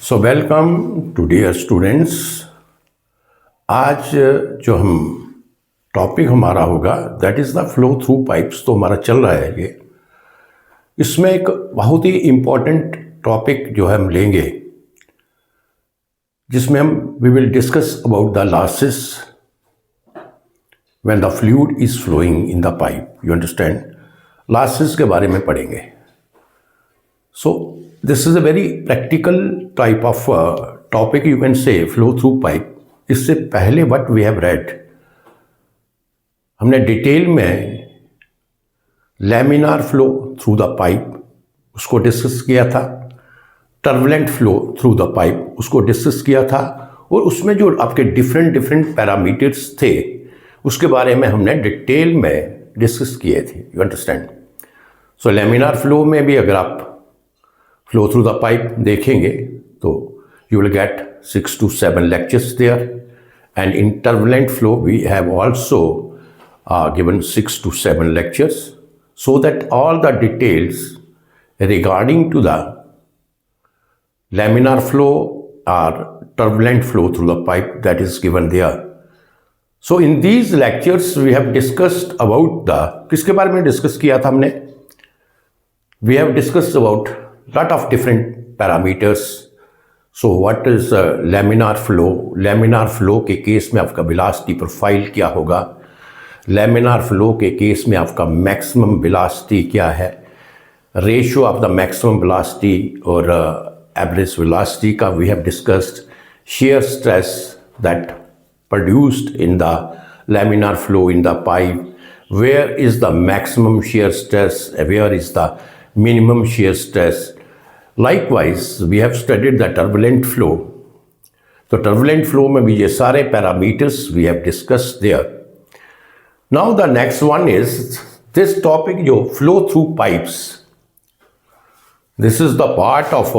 So welcome to dear students. आज जो हम टॉपिक हमारा होगा that is the flow through pipes. तो हमारा चल रहा है ये। इसमें एक बहुत ही इम्पॉर्टेंट टॉपिक जो है हम लेंगे, जिसमें हम we will discuss about the losses when the fluid is flowing in the pipe. You understand, losses के बारे में पढ़ेंगे। So this is a very practical type of topic, you can say, flow through pipe. इससे पहले what we have read, हमने detail में laminar flow through the pipe उसको discuss किया था, turbulent flow through the pipe उसको discuss किया था, और उसमें जो आपके डिफरेंट पैरामीटर्स थे उसके बारे में हमने डिटेल में डिस्कस किए थे। You understand. So laminar flow में भी अगर आप फ्लो थ्रू द पाइप देखेंगे तो you will get 6 to 7 lectures there, and in turbulent flow we have also given 6 to 7 lectures, so that all the details regarding to the laminar flow or turbulent flow through the pipe that is given there. So in these lectures we have discussed about the, किसके बारे में discuss किया था हमने? We have discussed about lot of different parameters. So what is laminar flow? Laminar flow के case में आपका velocity profile क्या होगा, laminar flow के केस में आपका maximum velocity क्या है, ratio of the maximum velocity और average velocity का we have discussed, shear stress that produced in the laminar flow in the pipe, where is the maximum shear stress, where is the minimum shear stress. Likewise, we have studied the turbulent flow. तो turbulent flow में भी ये सारे parameters we have discussed there. Now the next one is this topic, जो flow through pipes. This is the part of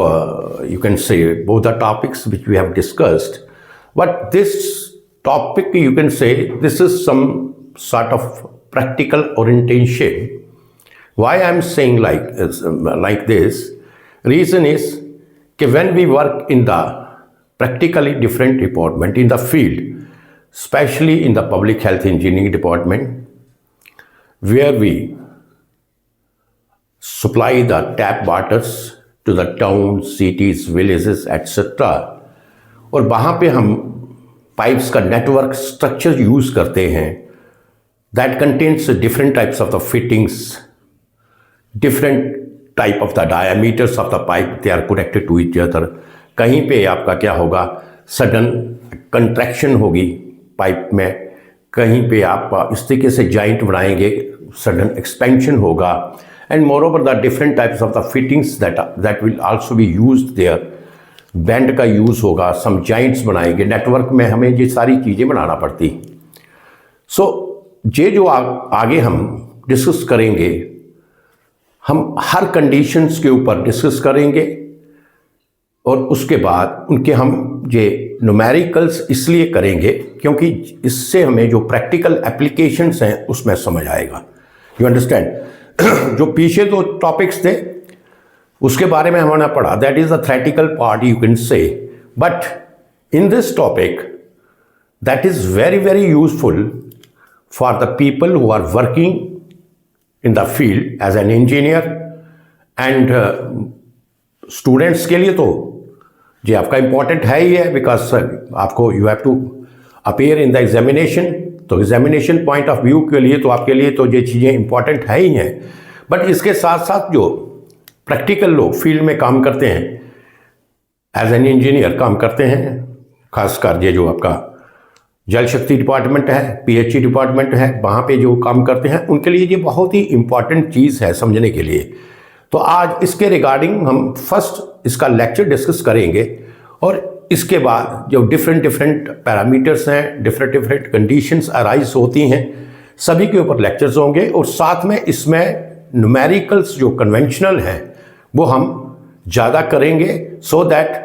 you can say both the topics which we have discussed. But this topic, you can say, this is some sort of practical orientation. Why I am saying like this? Reason is that when we work in the practically different department in the field, especially in the public health engineering department, where we supply the tap waters to the towns, cities, villages, etc. और वहाँ पे हम pipes का network structure use करते हैं, that contains different types of the fittings, different type of the diameters of the pipe, they are connected to each other. कहीं पे आपका क्या होगा, सडन कंट्रैक्शन होगी पाइप में, कहीं पे आप इस तरीके से जॉइंट बनाएंगे, सडन एक्सपेंशन होगा, and moreover the different types of the fittings that will also be used there. Bend का यूज़ होगा, सम जॉइंट्स बनाएंगे, नेटवर्क में हमें ये सारी चीज़ें बनाना पड़ती। सो ये जो आगे हम डिस्कस करेंगे, हम हर कंडीशंस के ऊपर डिस्कस करेंगे, और उसके बाद उनके हम ये न्यूमेरिकल्स इसलिए करेंगे क्योंकि इससे हमें जो प्रैक्टिकल एप्लीकेशंस हैं उसमें समझ आएगा। You understand. जो पीछे दो टॉपिक्स थे उसके बारे में हमने पढ़ा, that is the theoretical part you can say, but in this topic that is very useful for the people who are working in the field as an engineer, and students के लिए तो ये आपका important है ही है, because आपको you have to appear in the examination. तो examination point of view के लिए तो आपके लिए तो ये चीज़ें important है ही हैं, बट इसके साथ साथ जो प्रैक्टिकल लोग फील्ड में काम करते हैं, एज एन इंजीनियर काम करते हैं, खासकर ये जो आपका जल शक्ति डिपार्टमेंट है, पीएचई डिपार्टमेंट है, वहाँ पे जो काम करते हैं उनके लिए ये बहुत ही इम्पॉर्टेंट चीज़ है समझने के लिए। तो आज इसके रिगार्डिंग हम फर्स्ट इसका लेक्चर डिस्कस करेंगे, और इसके बाद जो डिफरेंट पैरामीटर्स हैं, डिफरेंट कंडीशंस अराइज होती हैं, सभी के ऊपर लेक्चर्स होंगे, और साथ में इसमें न्यूमेरिकल्स जो कन्वेंशनल हैं वो हम ज़्यादा करेंगे, सो दैट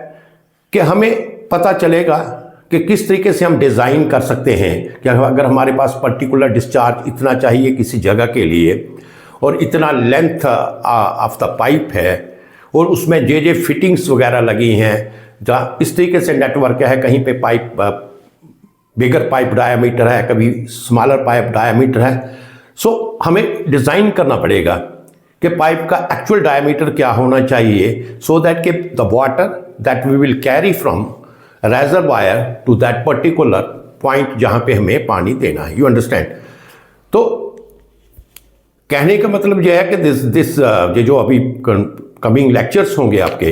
कि हमें पता चलेगा कि किस तरीके से हम डिज़ाइन कर सकते हैं कि अगर हमारे पास पर्टिकुलर डिस्चार्ज इतना चाहिए किसी जगह के लिए, और इतना लेंथ ऑफ द पाइप है, और उसमें जे फिटिंग्स वगैरह लगी हैं, जहाँ इस तरीके से नेटवर्क है, कहीं पे पाइप बिगर पाइप डायामीटर है, कभी स्मॉलर पाइप डायामीटर है। सो हमें डिज़ाइन करना पड़ेगा कि पाइप का एक्चुअल डायामीटर क्या होना चाहिए, सो दैट कि the water that we will carry from reservoir to that particular point जहाँ पे हमें पानी देना है। You understand? तो कहने का मतलब यह है कि ये जो अभी कमिंग लेक्चर्स होंगे आपके,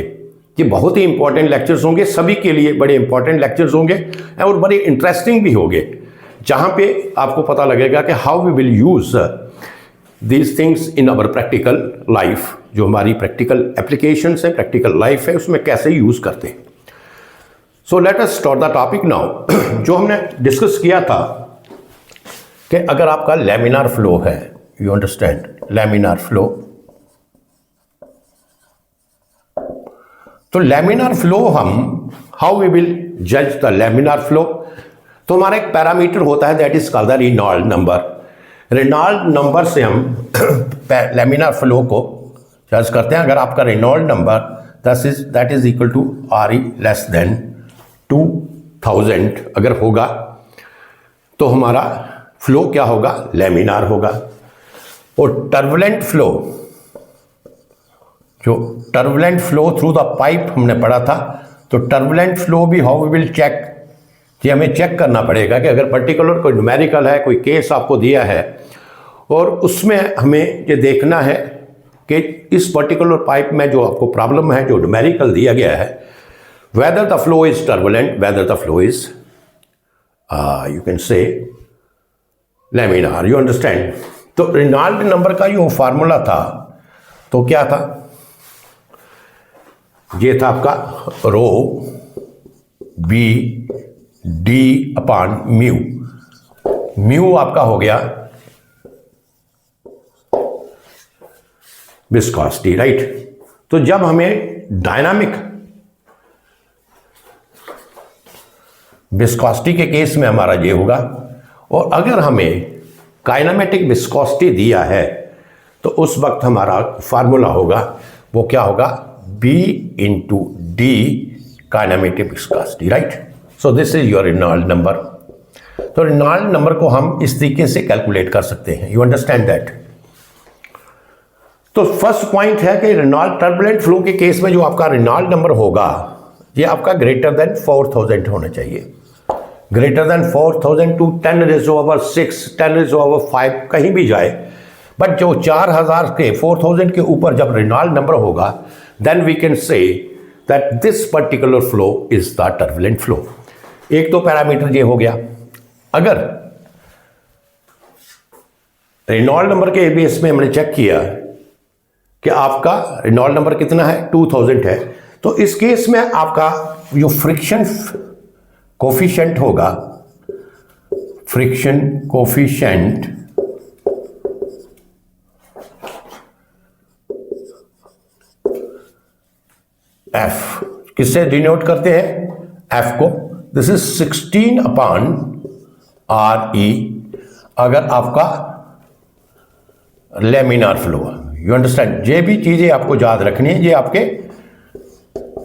ये बहुत ही इंपॉर्टेंट लेक्चर्स होंगे, सभी के लिए बड़े इंपॉर्टेंट लेक्चर्स होंगे और बड़े इंटरेस्टिंग भी होंगे, जहाँ पे आपको पता लगेगा कि how we will use these things in our practical life. जो हमारी प्रैक्टिकल एप्लीकेशंस हैं, प्रैक्टिकल लाइफ है, उसमें कैसे यूज़ करते हैं। So let us start the topic now. जो हमने डिस्कस किया था कि अगर आपका लैमिनार फ्लो है, यू अंडरस्टैंड, लैमिनार फ्लो, तो लैमिनार फ्लो हम हाउ वी विल जज द लैमिनार फ्लो। तो हमारा एक पैरामीटर होता है that is called the Reynold number. Reynold number से हम लैमिनार फ्लो को जज करते हैं। अगर आपका Reynold number that is equal to RE less than 2000 अगर होगा तो हमारा फ्लो क्या होगा, लैमिनार होगा। और टर्बुलेंट फ्लो, जो turbulent flow through the pipe हमने पढ़ा था, तो टर्बुलेंट फ्लो भी हाउ वी विल चेक, ये हमें चेक करना पड़ेगा कि अगर पर्टिकुलर कोई न्यूमेरिकल है, कोई केस आपको दिया है और उसमें हमें ये देखना है कि इस पर्टिकुलर पाइप में जो आपको प्रॉब्लम है, जो न्यूमेरिकल दिया गया है, whether the flow is turbulent, whether the flow is you can say laminar, you understand। तो रेनॉल्ड नंबर का जो फार्मूला था तो क्या था, ये था आपका rho V D upon mu. Mu आपका हो गया विस्कोसिटी, राइट। तो जब हमें डायनामिक विस्कोसिटी के केस में हमारा ये होगा, और अगर हमें काइनेमेटिक विस्कोसिटी दिया है तो उस वक्त हमारा फार्मूला होगा, वो क्या होगा, B into D kinematic viscosity, right. So this is your Reynold number. तो रेनॉल्ड नंबर को हम इस तरीके से कैलकुलेट कर सकते हैं, यू अंडरस्टैंड दैट। तो फर्स्ट पॉइंट है कि रेनॉल्ड टर्बुलेंट फ्लो के केस में जो आपका रेनॉल्ड नंबर होगा, ये आपका ग्रेटर देन 4000 होना चाहिए। ग्रेटर देन 4000 टू 10⁻⁶, 10⁻⁵, कहीं भी जाए, बट जो 4000 के 4000 के ऊपर जब रेनॉल्ड नंबर होगा, then we can say that this particular flow is the turbulent flow. एक तो पैरामीटर ये हो गया। अगर रेनॉल्ड नंबर के बेस में हमने चेक किया कि आपका रेनॉल्ड नंबर कितना है, 2000 है, तो इस केस में आपका जो फ्रिक्शन कोफिशिएंट होगा, फ्रिक्शन कोफिशिएंट F किससे डिनोट करते हैं, F को, दिस इज 16 अपॉन RE अगर आपका लैमिनार फ्लो है। यू अंडरस्टैंड, ये भी चीजें आपको याद रखनी है, ये आपके,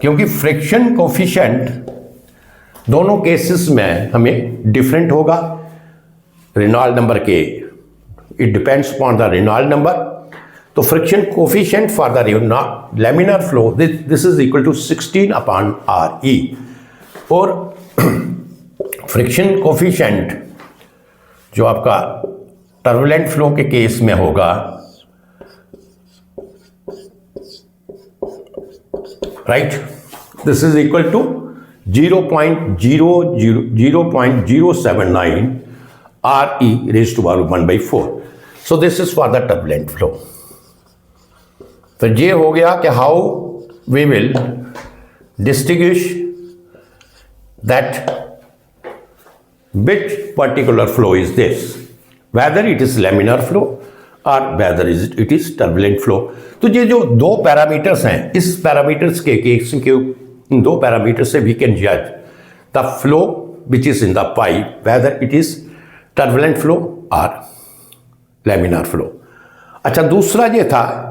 क्योंकि फ्रिक्शन कोफिशिएंट दोनों केसेस में हमें डिफरेंट होगा रेनॉल्ड नंबर के, it depends upon the Reynold number. तो friction coefficient for the laminar flow this is equal to 16 upon RE, और फ्रिक्शन कोफिशिएंट जो आपका टर्बुलेंट फ्लो के केस में होगा, right, this is equal to 0.079 RE raised to power 1/4। So this is for the turbulent flow। तो ये हो गया कि how we will distinguish that which particular flow is this, whether it is laminar flow or whether it is turbulent flow। तो ये जो दो parameters हैं, इस पैरामीटर्स के केस के इन दो पैरामीटर से वी कैन जज the flow which is in the pipe whether it is turbulent flow और लैमिनार फ्लो। अच्छा, दूसरा ये था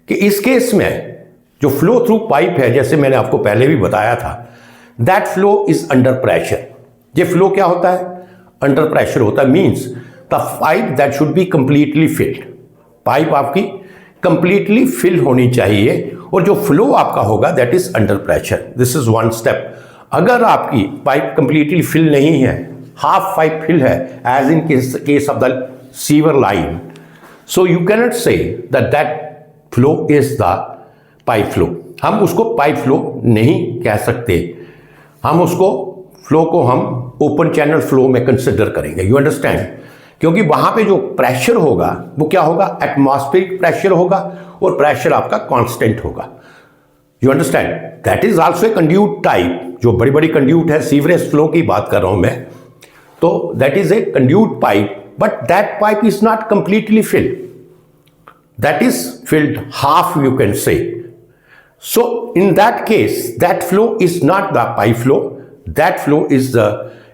कि इस केस में जो फ्लो थ्रू पाइप है, जैसे मैंने आपको पहले भी बताया था, that flow is under pressure. ये फ्लो क्या होता है? अंडर प्रेशर होता है। Means the pipe that should be completely filled. Pipe आपकी कंप्लीटली फिल होनी चाहिए और जो फ्लो आपका होगा that is under pressure. This is one step. अगर आपकी पाइप कंप्लीटली फिल नहीं है, हाफ पाइप फिल है, as in case of the sewer line, so you cannot say that flow is the pipe flow. हम उसको pipe flow नहीं कह सकते, हम उसको फ्लो को हम ओपन चैनल फ्लो में कंसिडर करेंगे। You understand? क्योंकि वहां पे जो प्रेशर होगा वो क्या होगा? एटमॉस्फेरिक प्रेशर होगा और प्रेशर आपका कांस्टेंट होगा। You understand? That is also a conduit type. जो बड़ी बड़ी कंड्यूट है, सीवरेज फ्लो की बात कर रहा हूं मैं, तो that is a conduit pipe, but that pipe is not completely filled, that is filled half, you can से। So in that case, that flow is not the pipe flow. That flow is the,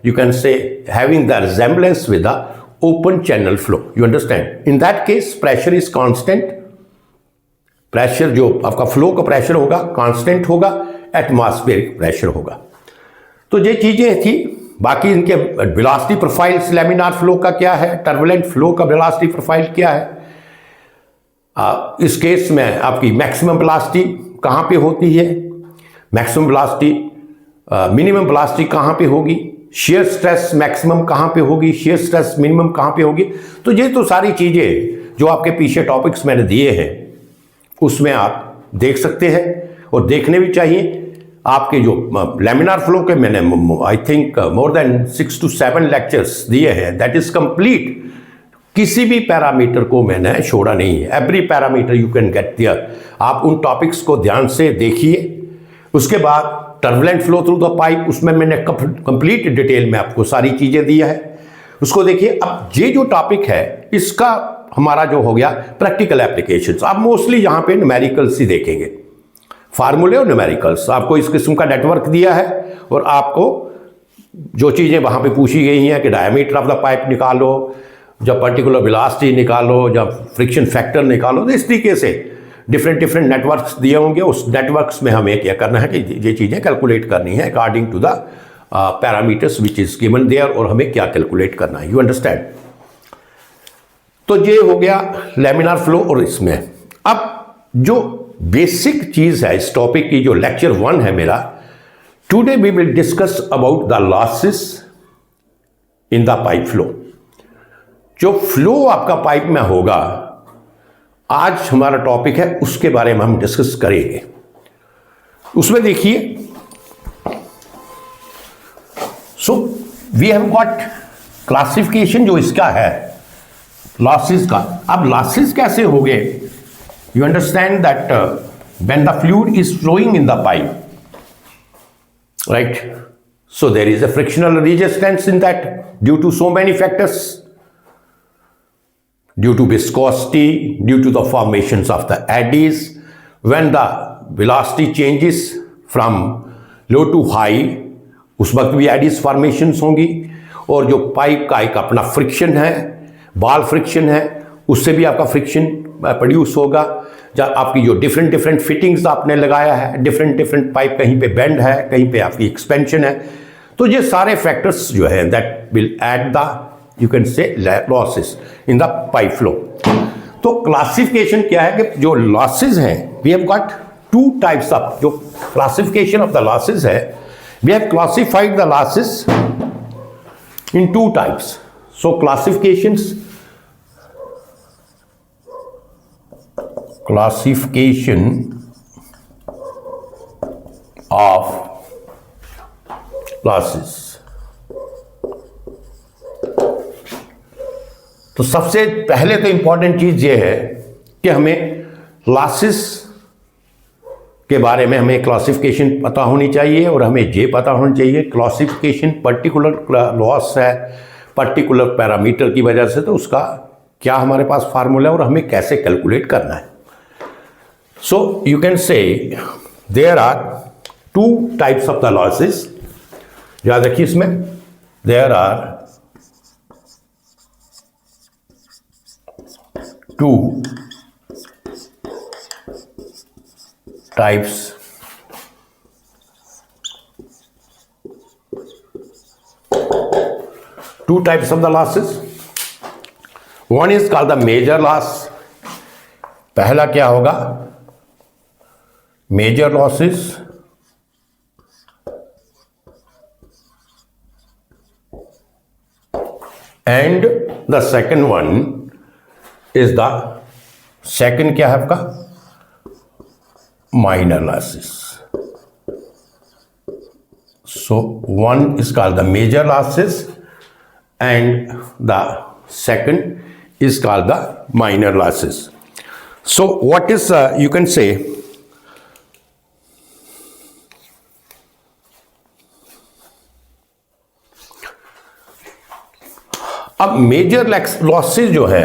you can say, having the resemblance with the open channel flow. You understand? In that case, pressure is constant. Pressure जो आपका flow का pressure होगा constant होगा, atmospheric pressure होगा। तो ये चीजें थी। बाकी इनके velocity profiles, laminar flow का क्या है, turbulent flow का velocity profile क्या है। इस केस में आपकी मैक्सिमम वेलोसिटी कहाँ पे होती है, मैक्सिमम वेलोसिटी, मिनिमम वेलोसिटी कहाँ पे होगी, शेयर स्ट्रेस मैक्सिमम कहाँ पे होगी, शेयर स्ट्रेस मिनिमम कहाँ पे होगी। तो ये तो सारी चीज़ें जो आपके पीछे टॉपिक्स मैंने दिए हैं उसमें आप देख सकते हैं और देखने भी चाहिए। आपके जो लैमिनार फ्लो के मैंने I think more than 6 to 7 lectures दिए हैं, दैट इज कंप्लीट। किसी भी पैरामीटर को मैंने छोड़ा नहीं है, every parameter you can get there. आप उन टॉपिक्स को ध्यान से देखिए। उसके बाद turbulent flow through the pipe, उसमें मैंने कंप्लीट डिटेल में आपको सारी चीज़ें दिया है, उसको देखिए। अब ये जो टॉपिक है इसका हमारा जो हो गया प्रैक्टिकल एप्लीकेशंस। आप मोस्टली यहाँ पे न्यूमेरिकल्स ही देखेंगे, फार्मूले और न्यूमेरिकल्स। आपको इस किस्म का नेटवर्क दिया है और आपको जो चीज़ें वहाँ पे पूछी गई हैं कि डायमीटर ऑफ द पाइप निकालो, जब पर्टिकुलर वेलोसिटी निकालो, जब फ्रिक्शन फैक्टर निकालो, तो इस तरीके से डिफरेंट नेटवर्क्स दिए होंगे। उस नेटवर्क्स में हमें क्या करना है कि ये चीज़ें कैलकुलेट करनी है according to the parameters which is given there, और हमें क्या कैलकुलेट करना है। You understand? तो ये हो गया लैमिनार फ्लो। और इसमें अब जो बेसिक चीज़ है इस टॉपिक की, जो लेक्चर 1 है मेरा, today we will discuss about the losses in the pipe flow. जो फ्लो आपका पाइप में होगा, आज हमारा टॉपिक है, उसके बारे में हम डिस्कस करेंगे। उसमें देखिए, so we have got classification जो इसका है लॉसेस का। अब लॉसेस कैसे हो गए? You understand that when the fluid is flowing in the pipe, right, so there is a frictional resistance in that due to so many factors, due to viscosity, due to the formations of the eddies. When the velocity changes from low to high, उस वक्त भी Aedes formations होंगी। और जो pipe का एक अपना friction है, बॉल फ्रिक्शन है, उससे भी आपका फ्रिक्शन प्रोड्यूस होगा। जब आपकी जो डिफरेंट फिटिंग्स आपने लगाया है, डिफरेंट पाइप, कहीं पे बेंड है, कहीं पे आपकी एक्सपेंशन है, तो ये सारे फैक्टर्स जो है that will add the, you can say, losses in the pipe flow. तो क्लासिफिकेशन क्या है कि जो लॉसेज हैं, we have got 2 types of, जो क्लासिफिकेशन ऑफ द लॉसेज है, we have classified the losses in 2 types. So classification of losses. तो सबसे पहले तो इंपॉर्टेंट चीज ये है कि हमें लॉसेस के बारे में हमें क्लासिफिकेशन पता होनी चाहिए, और हमें ये पता होना चाहिए क्लासिफिकेशन पर्टिकुलर लॉस है पर्टिकुलर पैरामीटर की वजह से, तो उसका क्या हमारे पास फार्मूला है और हमें कैसे कैलकुलेट करना है. So you can say there are 2 types of the losses. याद रखिए इसमें there are 2 types two types of the losses. One is called the major loss. पहला क्या होगा? Major losses and the second one is the second क्या है आपका? Minor losses. So one is called the major losses and the second is called the minor losses. So what is you can say अब major losses जो है,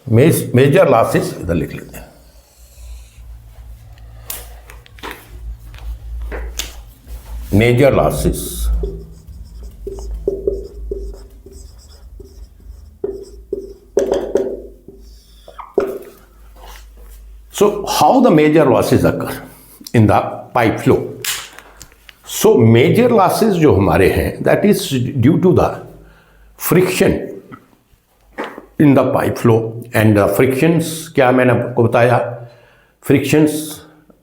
major losses इधर लिख लेते हैं. Major losses, so how the major losses occur in the pipe flow? So major losses जो हमारे हैं, that is due to the friction in the pipe flow and the frictions क्या मैंने आपको बताया, frictions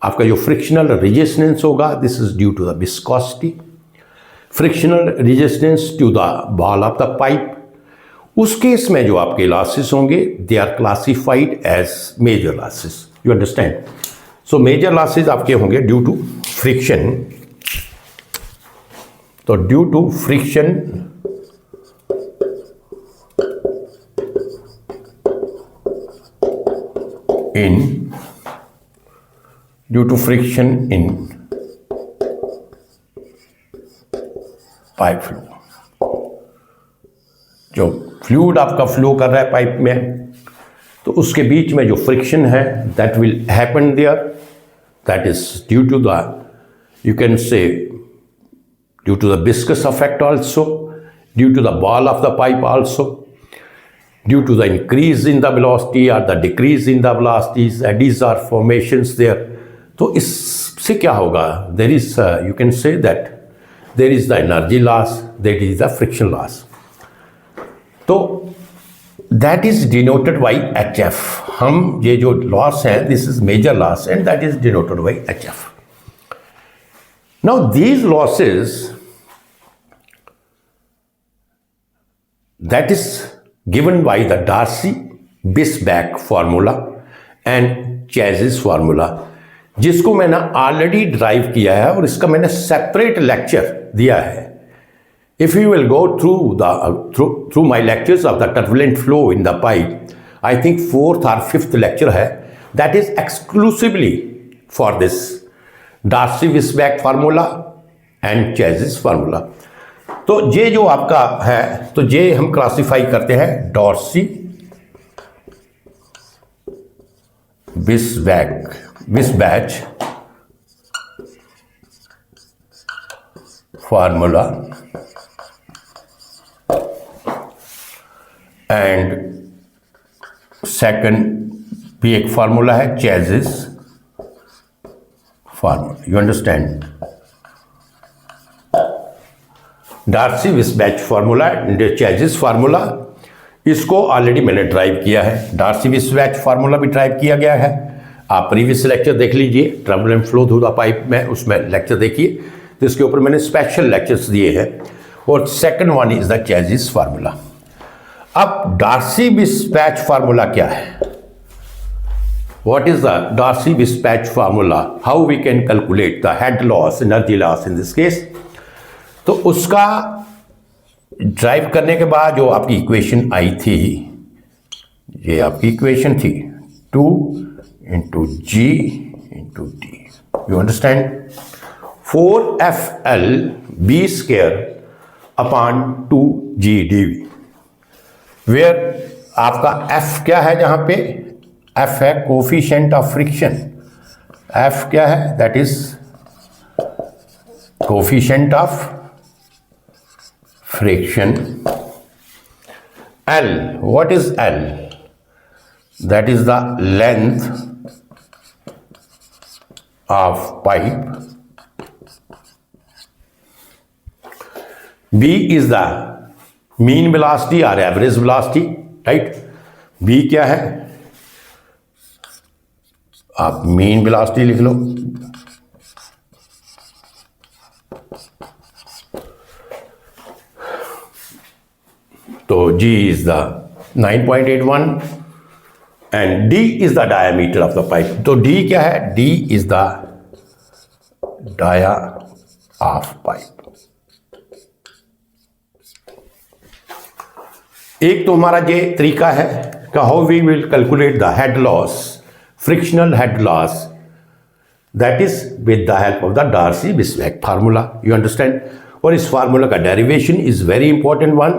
आपका जो फ्रिक्शनल रेजिस्टेंस होगा, this is due to the viscosity. Frictional resistance to the wall of the pipe. उस केस में जो आपके लॉसेस होंगे, they are classified as major losses. You understand? So major losses आपके होंगे ड्यू टू फ्रिक्शन. तो due to friction due to friction in pipe flow. जो fluid आपका फ्लो कर रहा है पाइप में, तो उसके बीच में जो फ्रिक्शन है, that will happen there. That is due to the, you can say due to the viscous effect also, due to the wall of the pipe also, due to the increase in the velocity or the decrease in the velocities, eddies or formations there. तो इससे क्या होगा? There is you can say that there is the energy loss, there is the friction loss. तो that is denoted by HF. हम ये जो loss है, this is major loss and that is denoted by HF. Now these losses, that is given by the Darcy-Weisbach formula and Chassis formula, जिसको मैंने already drive किया है और इसका मैंने सेपरेट लेक्चर दिया है. If you will go through my lectures of the turbulent flow in the pipe, I think 4th और 5th लेक्चर है, that is exclusively for this Darcy-Weisbach formula and Chassis formula. तो ये जो आपका है, तो ये हम क्लासिफाई करते हैं Darcy-Weisbach फार्मूला एंड सेकंड भी एक फार्मूला है Chassis formula. You understand? Darcy-Weisbach formula and Chassis formula, इसको ऑलरेडी मैंने ड्राइव किया है. Darcy-Weisbach फार्मूला भी ड्राइव किया गया है. आप प्रीवियस लेक्चर देख लीजिए, turbulent flow through the pipe में, उसमें लेक्चर देखिए, तो इसके ऊपर मैंने स्पेशल लेक्चर्स दिए हैं. और second one is the Chassis formula. अब Darcy-Weisbach फार्मूला क्या है? What is the Darcy-Weisbach formula? How we can calculate the head loss, energy loss in this case? तो उसका ड्राइव करने के बाद जो आपकी इक्वेशन आई थी, ये आपकी इक्वेशन थी 2 × G × D. You understand? 4FL B² upon 2GdV, where आपका F क्या है? जहां पे F है कोफिशिएंट ऑफ फ्रिक्शन. F क्या है? That is coefficient of friction. L, what is L? That is the length of pipe. B is the mean velocity or average velocity, right? B क्या है, आप mean velocity लिख लो, तो G is the 9.81 and D is the diameter of the pipe. तो D क्या है, D is the dia of pipe. एक तो हमारा ये तरीका है कि how we will calculate the head loss, frictional head loss, that is with the help of the Darcy Weisbach formula. You understand. और इस फार्मूला का derivation is very important one.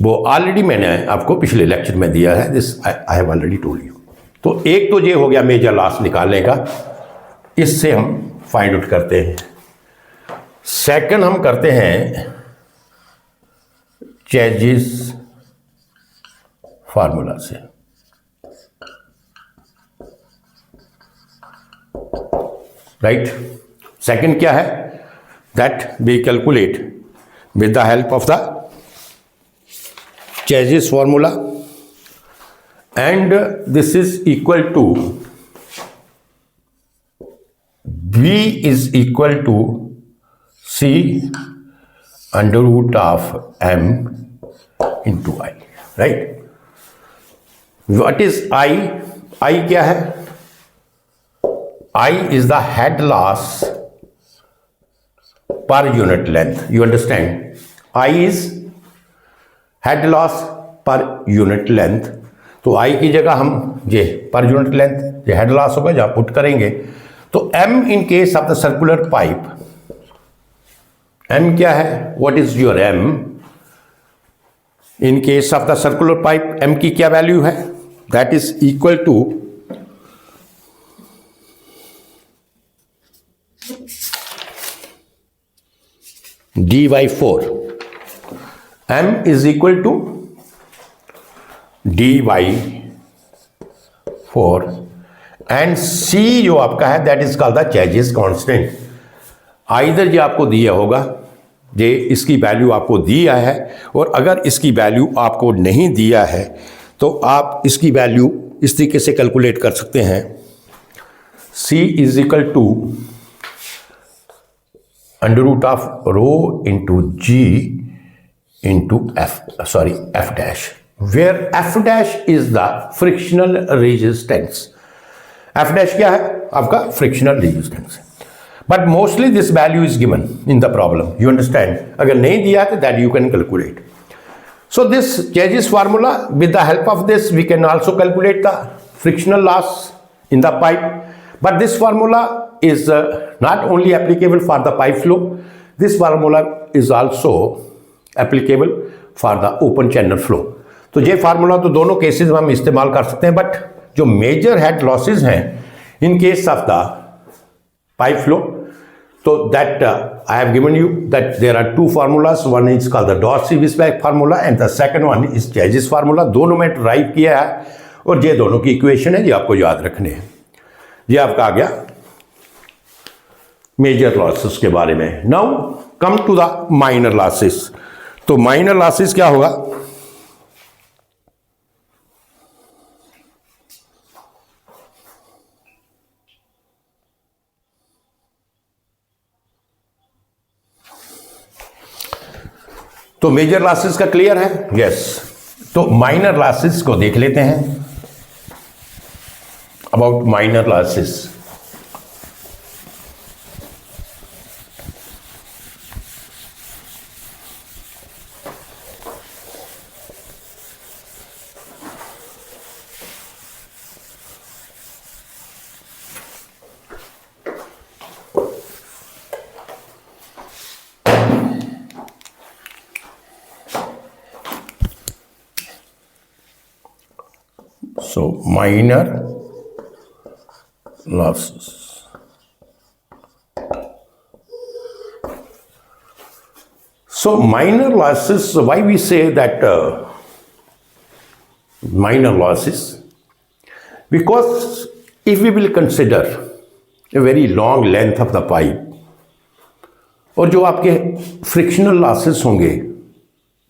वो ऑलरेडी मैंने आपको पिछले लेक्चर में दिया है, this I have already told you. तो एक तो ये हो गया मेजर लॉस निकालने का, इससे हम फाइंड आउट करते हैं. सेकंड हम करते हैं चेजिस फार्मूला से. राइट. सेकंड क्या है, that we calculate with the help of the Chezy's formula and this is equal to V is equal to C under root of M into I, right? What is I? I क्या है? I is the head loss per unit length. You understand? I is head loss per unit length. तो I की जगह हम ये per unit length ये head loss होगा, जहाँ पुट करेंगे तो M in case of the circular pipe. M क्या है? What is your M? In case of the circular pipe, M की क्या वैल्यू है? That is equal to D by 4. M is equal to D by 4 and C जो आपका है that is called the Chaisis constant. Either ये आपको दिया होगा, ये इसकी वैल्यू आपको दिया है, और अगर इसकी वैल्यू आपको नहीं दिया है तो आप इसकी वैल्यू इस तरीके से कैलकुलेट कर सकते हैं. C is equal to under root of rho into G into F dash, where F dash is the frictional resistance. F dash क्या है? आपका frictional resistance. But mostly this value is given in the problem. You understand. अगर नहीं दिया है तो that you can calculate. So this Chaisis formula, with the help of this we can also calculate the frictional loss in the pipe. But this formula is not only applicable for the pipe flow, this formula is also applicable for the open channel flow. तो ये formula तो दोनों cases में हम इस्तेमाल कर सकते हैं, बट जो मेजर हेड लॉसेस हैं in case of the pipe flow, तो that I have given you that there are two formulas. One is called the Darcy Weisbach formula and the second one is Chaisis formula. दोनों में drive किया है और ये दोनों की इक्वेशन है, ये आपको याद रखने हैं. ये आपका आ गया मेजर लॉसेस के बारे में. Now come to the minor losses. तो माइनर लॉसेस क्या होगा? तो मेजर लॉसेस का क्लियर है? यस. तो माइनर लॉसेस को देख लेते हैं. About minor losses, so minor losses. So minor losses, why we say that minor losses? Because if we will consider a very long length of the pipe, और जो आपके frictional losses होंगे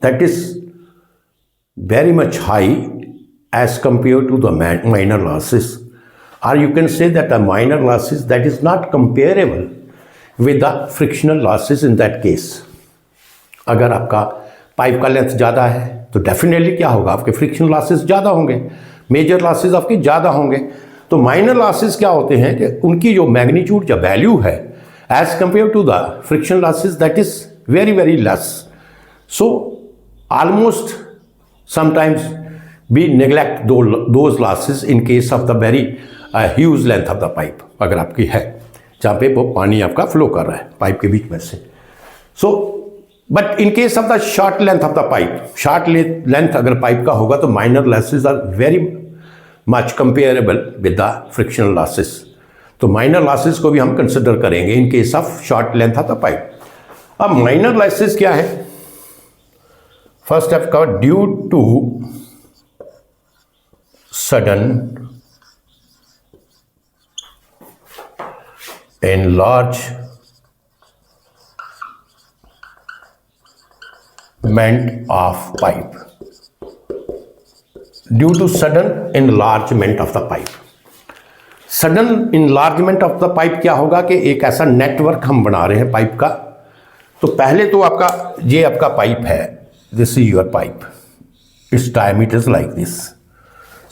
that is very much high as compared to the minor losses, or you can say that the minor losses that is not comparable with the frictional losses in that case. अगर आपका pipe का length ज़्यादा है तो definitely क्या होगा, आपके friction losses ज़्यादा होंगे, मेजर लॉसेस आपके ज़्यादा होंगे। तो माइनर लॉसेस क्या होते हैं कि उनकी जो मैग्नीट्यूड या वैल्यू है as compared to the friction losses that is very very less. So almost sometimes we neglect those losses in case of the very huge length of the pipe, अगर आपकी है जहाँ पे वो पानी आपका फ्लो कर रहा है पाइप के बीच में से। So but in case of the short length of the pipe, short length अगर पाइप का होगा तो minor losses are very much comparable with the frictional losses. तो माइनर लॉसेस को भी हम कंसिडर करेंगे in case of short length of the pipe. अब माइनर लॉसेस क्या है, फर्स्ट स्टेप का due to sudden enlargement of pipe, due to sudden enlargement of the pipe। sudden enlargement of the pipe क्या होगा कि एक ऐसा नेटवर्क हम बना रहे हैं पाइप का। तो पहले तो आपका ये आपका पाइप है, this is your pipe, its diameter is like this.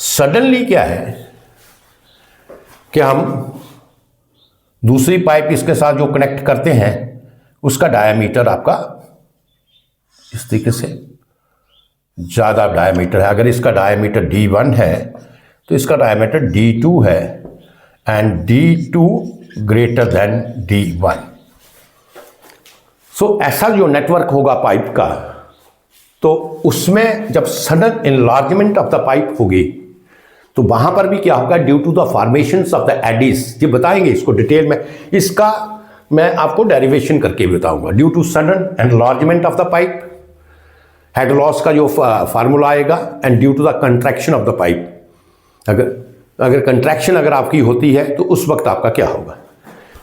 Suddenly क्या है कि हम दूसरी पाइप इसके साथ जो कनेक्ट करते हैं उसका डायमीटर आपका इस तरीके से ज़्यादा डायमीटर है। अगर इसका डायमीटर D1 है तो इसका डायमीटर D2 है and D2 greater than D1। सो ऐसा जो नेटवर्क होगा पाइप का, तो उसमें जब sudden enlargement of the pipe होगी तो वहां पर भी क्या होगा, due to the formations of the eddies, ये बताएंगे इसको डिटेल में, इसका मैं आपको डेरिवेशन करके भी बताऊंगा। Due to sudden enlargement of the pipe, head loss का जो फार्मूला आएगा, and due to the contraction of the pipe, अगर कंट्रैक्शन अगर आपकी होती है तो उस वक्त आपका क्या होगा।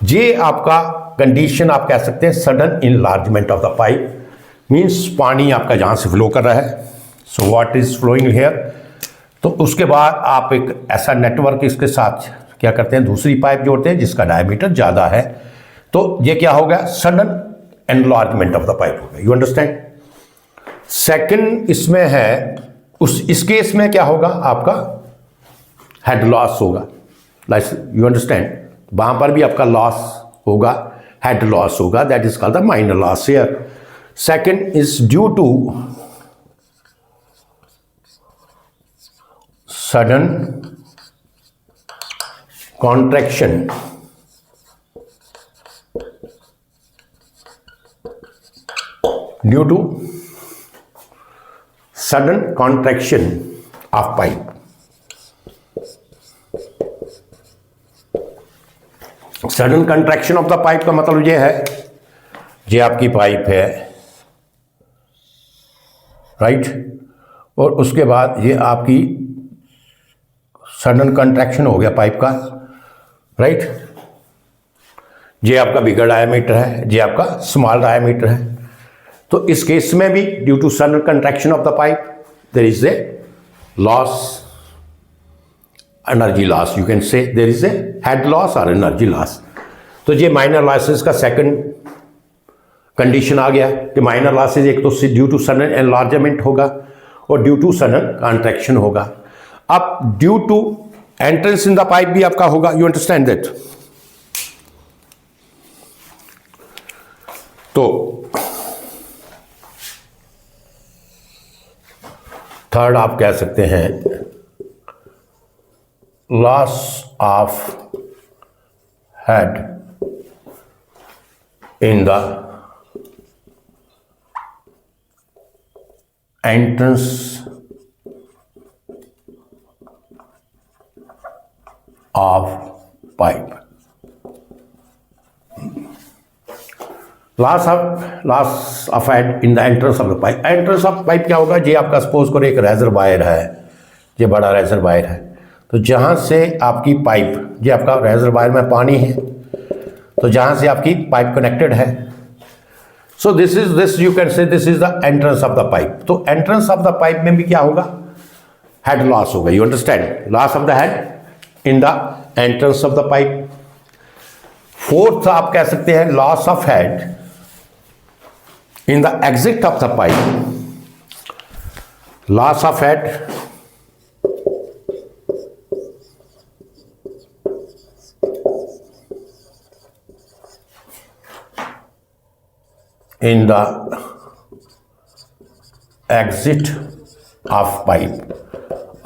ये आपका कंडीशन आप कह सकते हैं sudden enlargement of the pipe, means पानी आपका जहां से फ्लो कर रहा है, so what is flowing here. तो उसके बाद आप एक ऐसा नेटवर्क इसके साथ क्या करते हैं, दूसरी पाइप जोड़ते हैं जिसका डायमीटर ज़्यादा है, तो ये क्या होगा, sudden enlargement of the pipe होगा। You understand. सेकंड इसमें है, इस केस में क्या होगा, आपका हेड लॉस होगा, यू अंडरस्टैंड, वहां पर भी आपका लॉस होगा, हेड लॉस होगा, that is called the minor loss here. Second is due to sudden contraction due to sudden contraction of pipe। Sudden contraction of the pipe का मतलब ये है, ये आपकी पाइप है, राइट, और उसके बाद ये आपकी सडन कंट्रैक्शन हो गया पाइप का, राइट। ये आपका बिगर डायमीटर है, ये आपका स्मॉल डायमीटर है। तो इस केस में भी due to sudden contraction of the pipe there is a loss, energy loss, you can say there is a head loss और एनर्जी लॉस। तो ये माइनर लॉसेस का सेकंड कंडीशन आ गया कि माइनर लॉसेस एक तो ड्यू टू सडन एनलार्जमेंट होगा और ड्यू टू सडन कॉन्ट्रैक्शन होगा। अब due to entrance in the pipe भी आपका होगा, यू अंडरस्टैंड दैट। तो थर्ड आप कह सकते हैं loss of head in the entrance of pipe. Loss of head in the entrance of the pipe. Entrance of pipe क्या होगा, ये आपका सपोज करो एक रेजरवायर है, ये बड़ा रेजरवायर है, तो जहाँ से आपकी पाइप, ये आपका रेजरवायर में पानी है, तो जहाँ से आपकी पाइप कनेक्टेड है, सो दिस यू कैन से this is the entrance of the pipe. तो एंट्रेंस ऑफ द पाइप में भी क्या होगा, हेड लॉस होगा। You understand, loss of the head in the entrance of the pipe. Fourth आप कह सकते हैं loss of head in the exit of the pipe. Loss of head in the exit of pipe।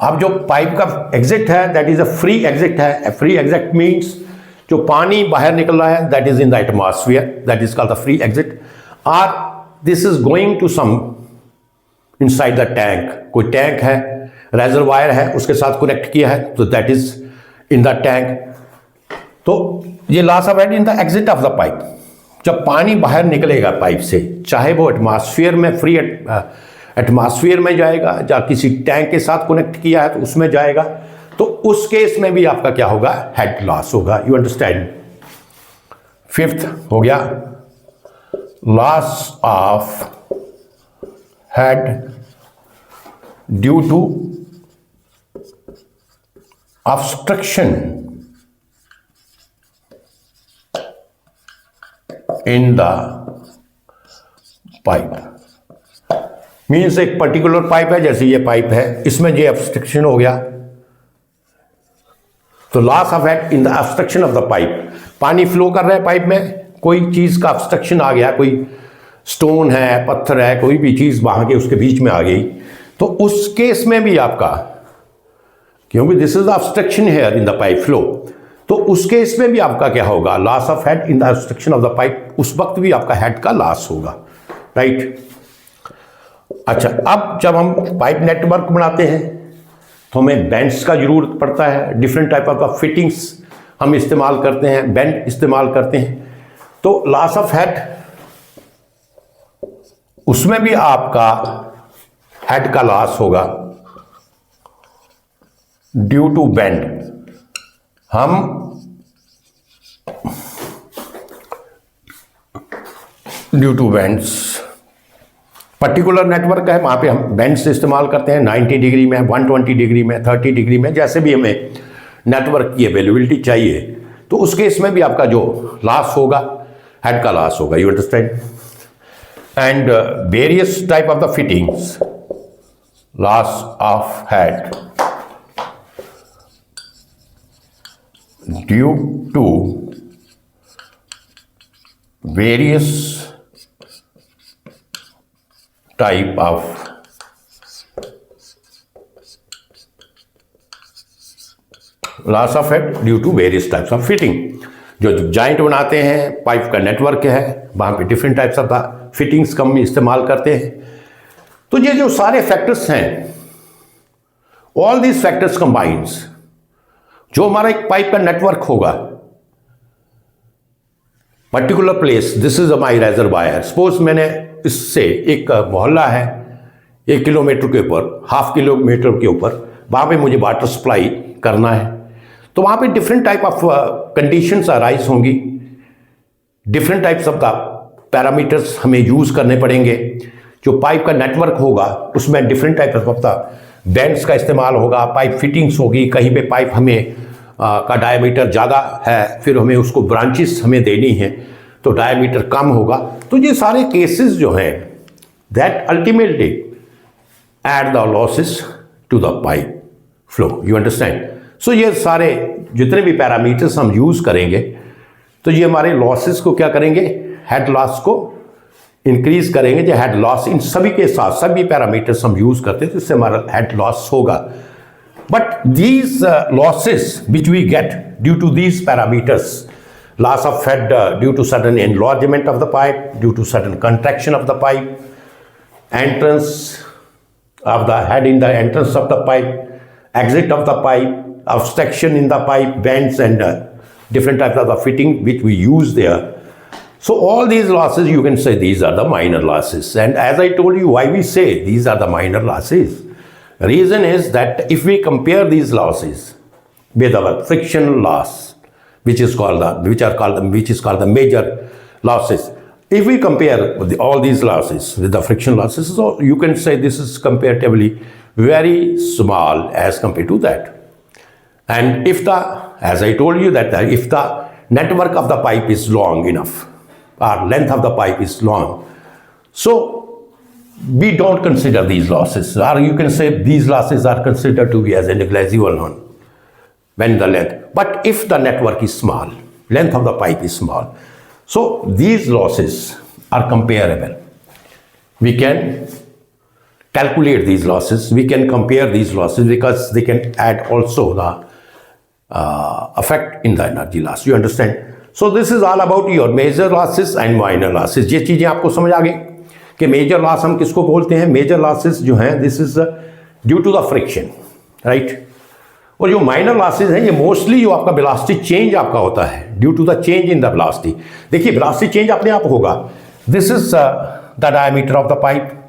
अब जो pipe का exit है that is a free exit है। Free exit means जो पानी बाहर निकल रहा है that is in the atmosphere, that is called the free exit. और this is going to some inside the tank. कोई टैंक है, रेजरवायर है, उसके साथ कनेक्ट किया है, तो that is in the tank. तो ये loss of head in the exit of the pipe. जब पानी बाहर निकलेगा पाइप से, चाहे वो एटमॉस्फेयर में फ्री एटमॉस्फेयर में जाएगा या किसी टैंक के साथ कनेक्ट किया है तो उसमें जाएगा, तो उस केस में भी आपका क्या होगा, हेड लॉस होगा। You understand. फिफ्थ हो गया loss of head due to obstruction in the pipe. Means एक पर्टिकुलर पाइप है, जैसे ये पाइप है, इसमें ये ऑब्स्ट्रक्शन हो गया, तो loss of head in the obstruction of the pipe. पानी फ्लो कर रहा है पाइप में, कोई चीज का ऑब्स्ट्रक्शन आ गया, कोई स्टोन है, पत्थर है, कोई भी चीज वहां के उसके बीच में आ गई, तो उस केस में भी आपका, क्योंकि this is the obstruction here in the pipe flow, तो उस केस में भी आपका क्या होगा, loss of head in the obstruction of the pipe. उस वक्त भी आपका हेड का लॉस होगा, राइट। अच्छा, अब जब हम पाइप नेटवर्क बनाते हैं तो हमें बेंड्स का जरूरत पड़ता है। डिफरेंट टाइप ऑफ फिटिंग्स हम इस्तेमाल करते हैं, बेंड इस्तेमाल करते हैं। तो लॉस ऑफ हेड, उसमें भी आपका हेड का लॉस होगा ड्यू टू बेंड। हम due to bends, particular network है, वहां पे हम बेंड्स इस्तेमाल करते हैं 90 डिग्री में, 120 डिग्री में, 30 डिग्री में, जैसे भी हमें नेटवर्क की अवेलेबिलिटी चाहिए, तो उस केस में भी आपका जो लॉस होगा, हेड का लॉस होगा। You understand. And various type of the fittings, loss of head due to various type of loss of head due to various types of fitting। जो जॉइंट बनाते हैं, पाइप का नेटवर्क है, वहां पे डिफरेंट टाइप्स ऑफ फिटिंग्स का हम इस्तेमाल करते हैं। तो ये जो सारे फैक्टर्स हैं, ऑल दीज फैक्टर्स कंबाइंस, जो हमारा एक पाइप का नेटवर्क होगा, particular place, this is my reservoir. Suppose मैंने इससे एक मोहल्ला है 1 किलोमीटर के ऊपर, ½ किलोमीटर के ऊपर, वहां पे मुझे वाटर सप्लाई करना है, तो वहां पे different type of conditions arise होंगी, different types of the parameters हमें यूज करने पड़ेंगे। जो पाइप का नेटवर्क होगा उसमें different type of the bends का इस्तेमाल होगा, पाइप फिटिंग्स होगी, कहीं पे पाइप हमें का डायमीटर ज़्यादा है, फिर हमें उसको ब्रांचेस हमें देनी है, तो डायमीटर कम होगा। तो ये सारे केसेस जो हैं that ultimately add the losses to the pipe flow. You understand. So ये सारे जितने भी पैरामीटर्स हम यूज़ करेंगे, तो ये हमारे लॉसेस को क्या करेंगे, हेड लॉस को इंक्रीज करेंगे। जो हेड लॉस इन सभी के साथ सभी पैरामीटर्स हम यूज करते हैं, तो इससे हमारा हेड लॉस होगा। But these losses which we get due to these parameters, loss of head due to sudden enlargement of the pipe, due to sudden contraction of the pipe, entrance of the head in the entrance of the pipe, exit of the pipe, obstruction in the pipe, bends and different types of the fitting which we use there. So all these losses, you can say these are the minor losses. And as I told you, why we say these are the minor losses? Reason is that if we compare these losses with our friction loss, which is called the major losses. If we compare all these losses with the friction losses, so you can say this is comparatively very small as compared to that. And if as I told you that if the network of the pipe is long enough, or length of the pipe is long, so we don't consider these losses, or you can say these losses are considered to be as a negligible one when the length. But if the network is small, length of the pipe is small, so these losses are comparable. We can calculate these losses, we can compare these losses, because they can add also the effect in the energy loss. You understand? So this is all about your major losses and minor losses. ये चीज़ें आपको समझ आ गई कि major loss हम किसको बोलते हैं. मेजर लॉसेस जो हैं, this is due to the friction, right. और जो माइनर लॉसेज हैं, ये मोस्टली जो आपका वेलोसिटी चेंज आपका होता है due to the change in the velocity. देखिए वेलोसिटी चेंज अपने आप होगा. This is the diameter of the pipe.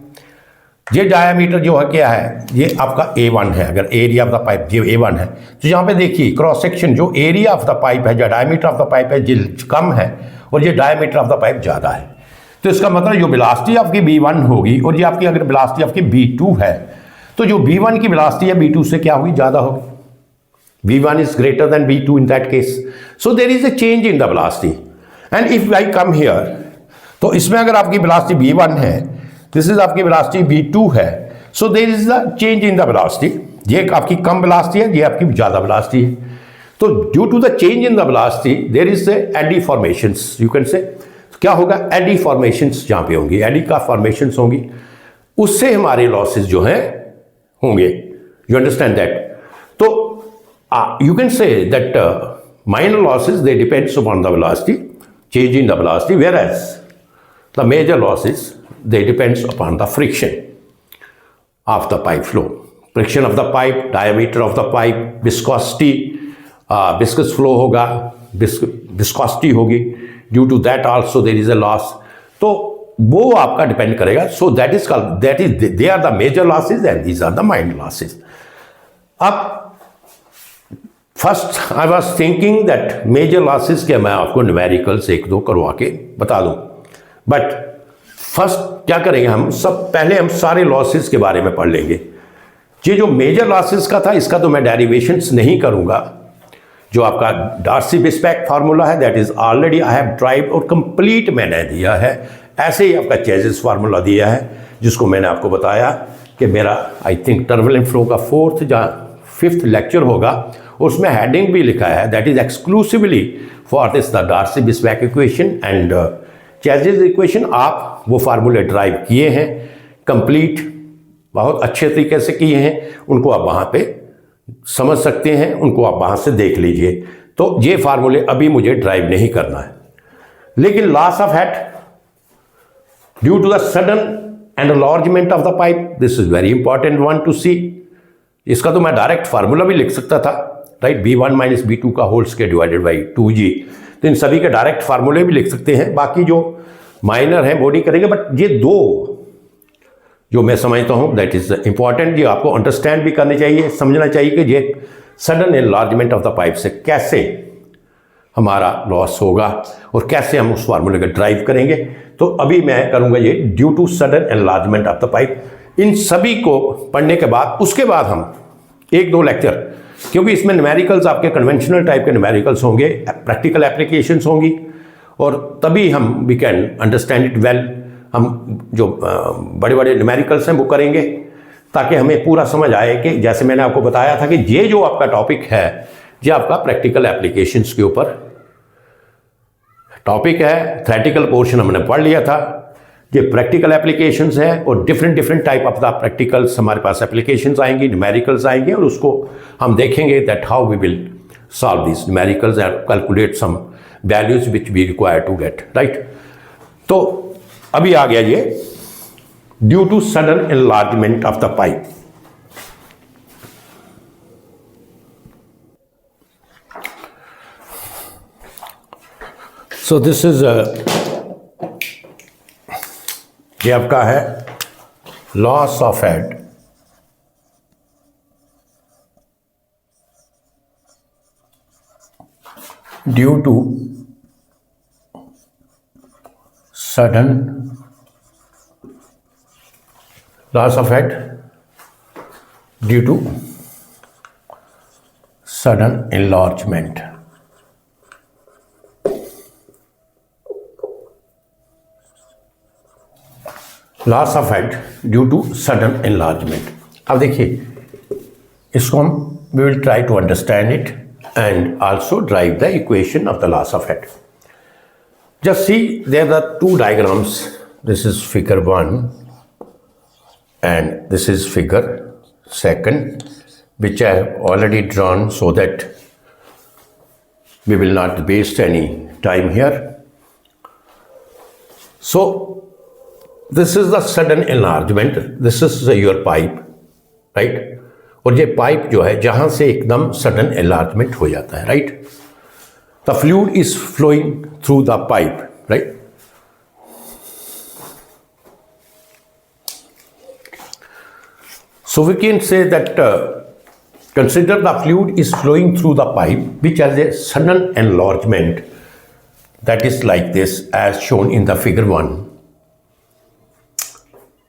ये डायमीटर जो है क्या है, ये आपका A1 है. अगर एरिया ऑफ द पाइप ये A1 है, तो यहाँ पे देखिए क्रॉस सेक्शन जो एरिया ऑफ द पाइप है, जो डायमीटर ऑफ द पाइप है, ये कम है और ये डायमीटर ऑफ द पाइप ज़्यादा है. तो इसका मतलब जो वेलोसिटी आपकी V1 होगी और ये आपकी अगर वेलोसिटी आपकी V2 है, तो जो V1 की वेलोसिटी है V2 से क्या होगी, ज़्यादा होगी. V1 is greater than V2 in that case. So there is a change in the velocity. And if I come here, तो इसमें अगर आपकी velocity V1 है, this is आपकी velocity V2 है, so there is a change in the velocity. ये आपकी कम velocity है, ये आपकी ज़्यादा velocity है. तो due to the change in the velocity, there is a eddy formations. You can say क्या होगा, eddy formations जहाँ पे होंगी, eddy का formations होंगी, उससे हमारे losses जो हैं होंगे. You understand that? तो you can say that minor losses, they depends upon the velocity, change in the velocity, whereas the major losses, they depends upon the friction of the pipe flow. Friction of the pipe, diameter of the pipe, viscosity, viscous flow होगा, viscosity होगी, due to that also there is a loss. तो वो आपका depend करेगा. So that is they are the major losses and these are the minor losses. अब first I was thinking that major losses के मैं आपको numericals एक दो करवा के बता दूं, बट फर्स्ट क्या करेंगे हम पहले हम सारे लॉसेस के बारे में पढ़ लेंगे. ये जो मेजर लॉसेस का था, इसका तो मैं डेरिवेशंस नहीं करूंगा. जो आपका डार्सी-वेस्बैक फार्मूला है, that is already I have drive और कंप्लीट मैंने दिया है. ऐसे ही आपका चेजिस फार्मूला दिया है, जिसको मैंने आपको बताया कि मेरा आई थिंक टर्बुलेंट फ्लो का 4th या 5th लेक्चर होगा, उसमें हेडिंग भी लिखा है, that is exclusively for this the Darcy Weisbach equation and Chezy's equation. आप वो फार्मूले ड्राइव किए हैं, कंप्लीट बहुत अच्छे तरीके से किए हैं, उनको आप वहाँ पे समझ सकते हैं, उनको आप वहाँ से देख लीजिए. तो ये फार्मूले अभी मुझे ड्राइव नहीं करना है. लेकिन loss of head due to the sudden enlargement of the pipe, this is very important one to see. इसका तो मैं डायरेक्ट फार्मूला भी लिख सकता था, राइट. V1 माइनस V2 का whole square divided by 2G. तो इन सभी के डायरेक्ट फार्मूले भी लिख सकते हैं. बाकी जो माइनर हैं वो नहीं करेंगे, बट ये दो जो मैं समझता हूँ दैट इज इंपॉर्टेंट, ये आपको अंडरस्टैंड भी करनी चाहिए, समझना चाहिए कि ये sudden enlargement of the pipe से कैसे हमारा लॉस होगा और कैसे हम उस फार्मूले का ड्राइव करेंगे. तो अभी मैं करूँगा ये due to sudden enlargement of the pipe. इन सभी को पढ़ने के बाद उसके बाद हम 1-2 लेक्चर, क्योंकि इसमें न्यूमेरिकल्स आपके कन्वेंशनल टाइप के न्यूमेरिकल्स होंगे, प्रैक्टिकल एप्लीकेशंस होंगी, और तभी हम we can understand it well. हम जो बड़े बड़े न्यूमेरिकल्स हैं वो करेंगे, ताकि हमें पूरा समझ आए कि जैसे मैंने आपको बताया था कि ये जो आपका टॉपिक है, ये आपका प्रैक्टिकल एप्लीकेशंस के ऊपर टॉपिक है. थ्योरेटिकल पोर्शन हमने पढ़ लिया था, ये प्रैक्टिकल एप्लीकेशंस है, और different type of the practicals हमारे पास एप्लीकेशंस आएंगी, न्यूमेरिकल्स आएंगे, और उसको हम देखेंगे that how we will solve this numericals and calculate some values which we require to get, right. तो अभी आ गया ये due to sudden enlargement of the pipe. So this is ये आपका है loss of head due to sudden loss of head, due to sudden enlargement. Loss of head due to sudden enlargement. अब देखिए इसको हम we will try to understand it and also drive the equation of the loss of head. Just see there are two diagrams. This is figure 1 and this is figure 2 which I have already drawn so that we will not waste any time here. So this is the sudden enlargement. This is your pipe, right? और ये pipe जो है जहां से एकदम sudden enlargement हो जाता है, right? The fluid is flowing through the pipe, right? So we can say that consider the fluid is flowing through the pipe which has a sudden enlargement that is like this as shown in the figure 1.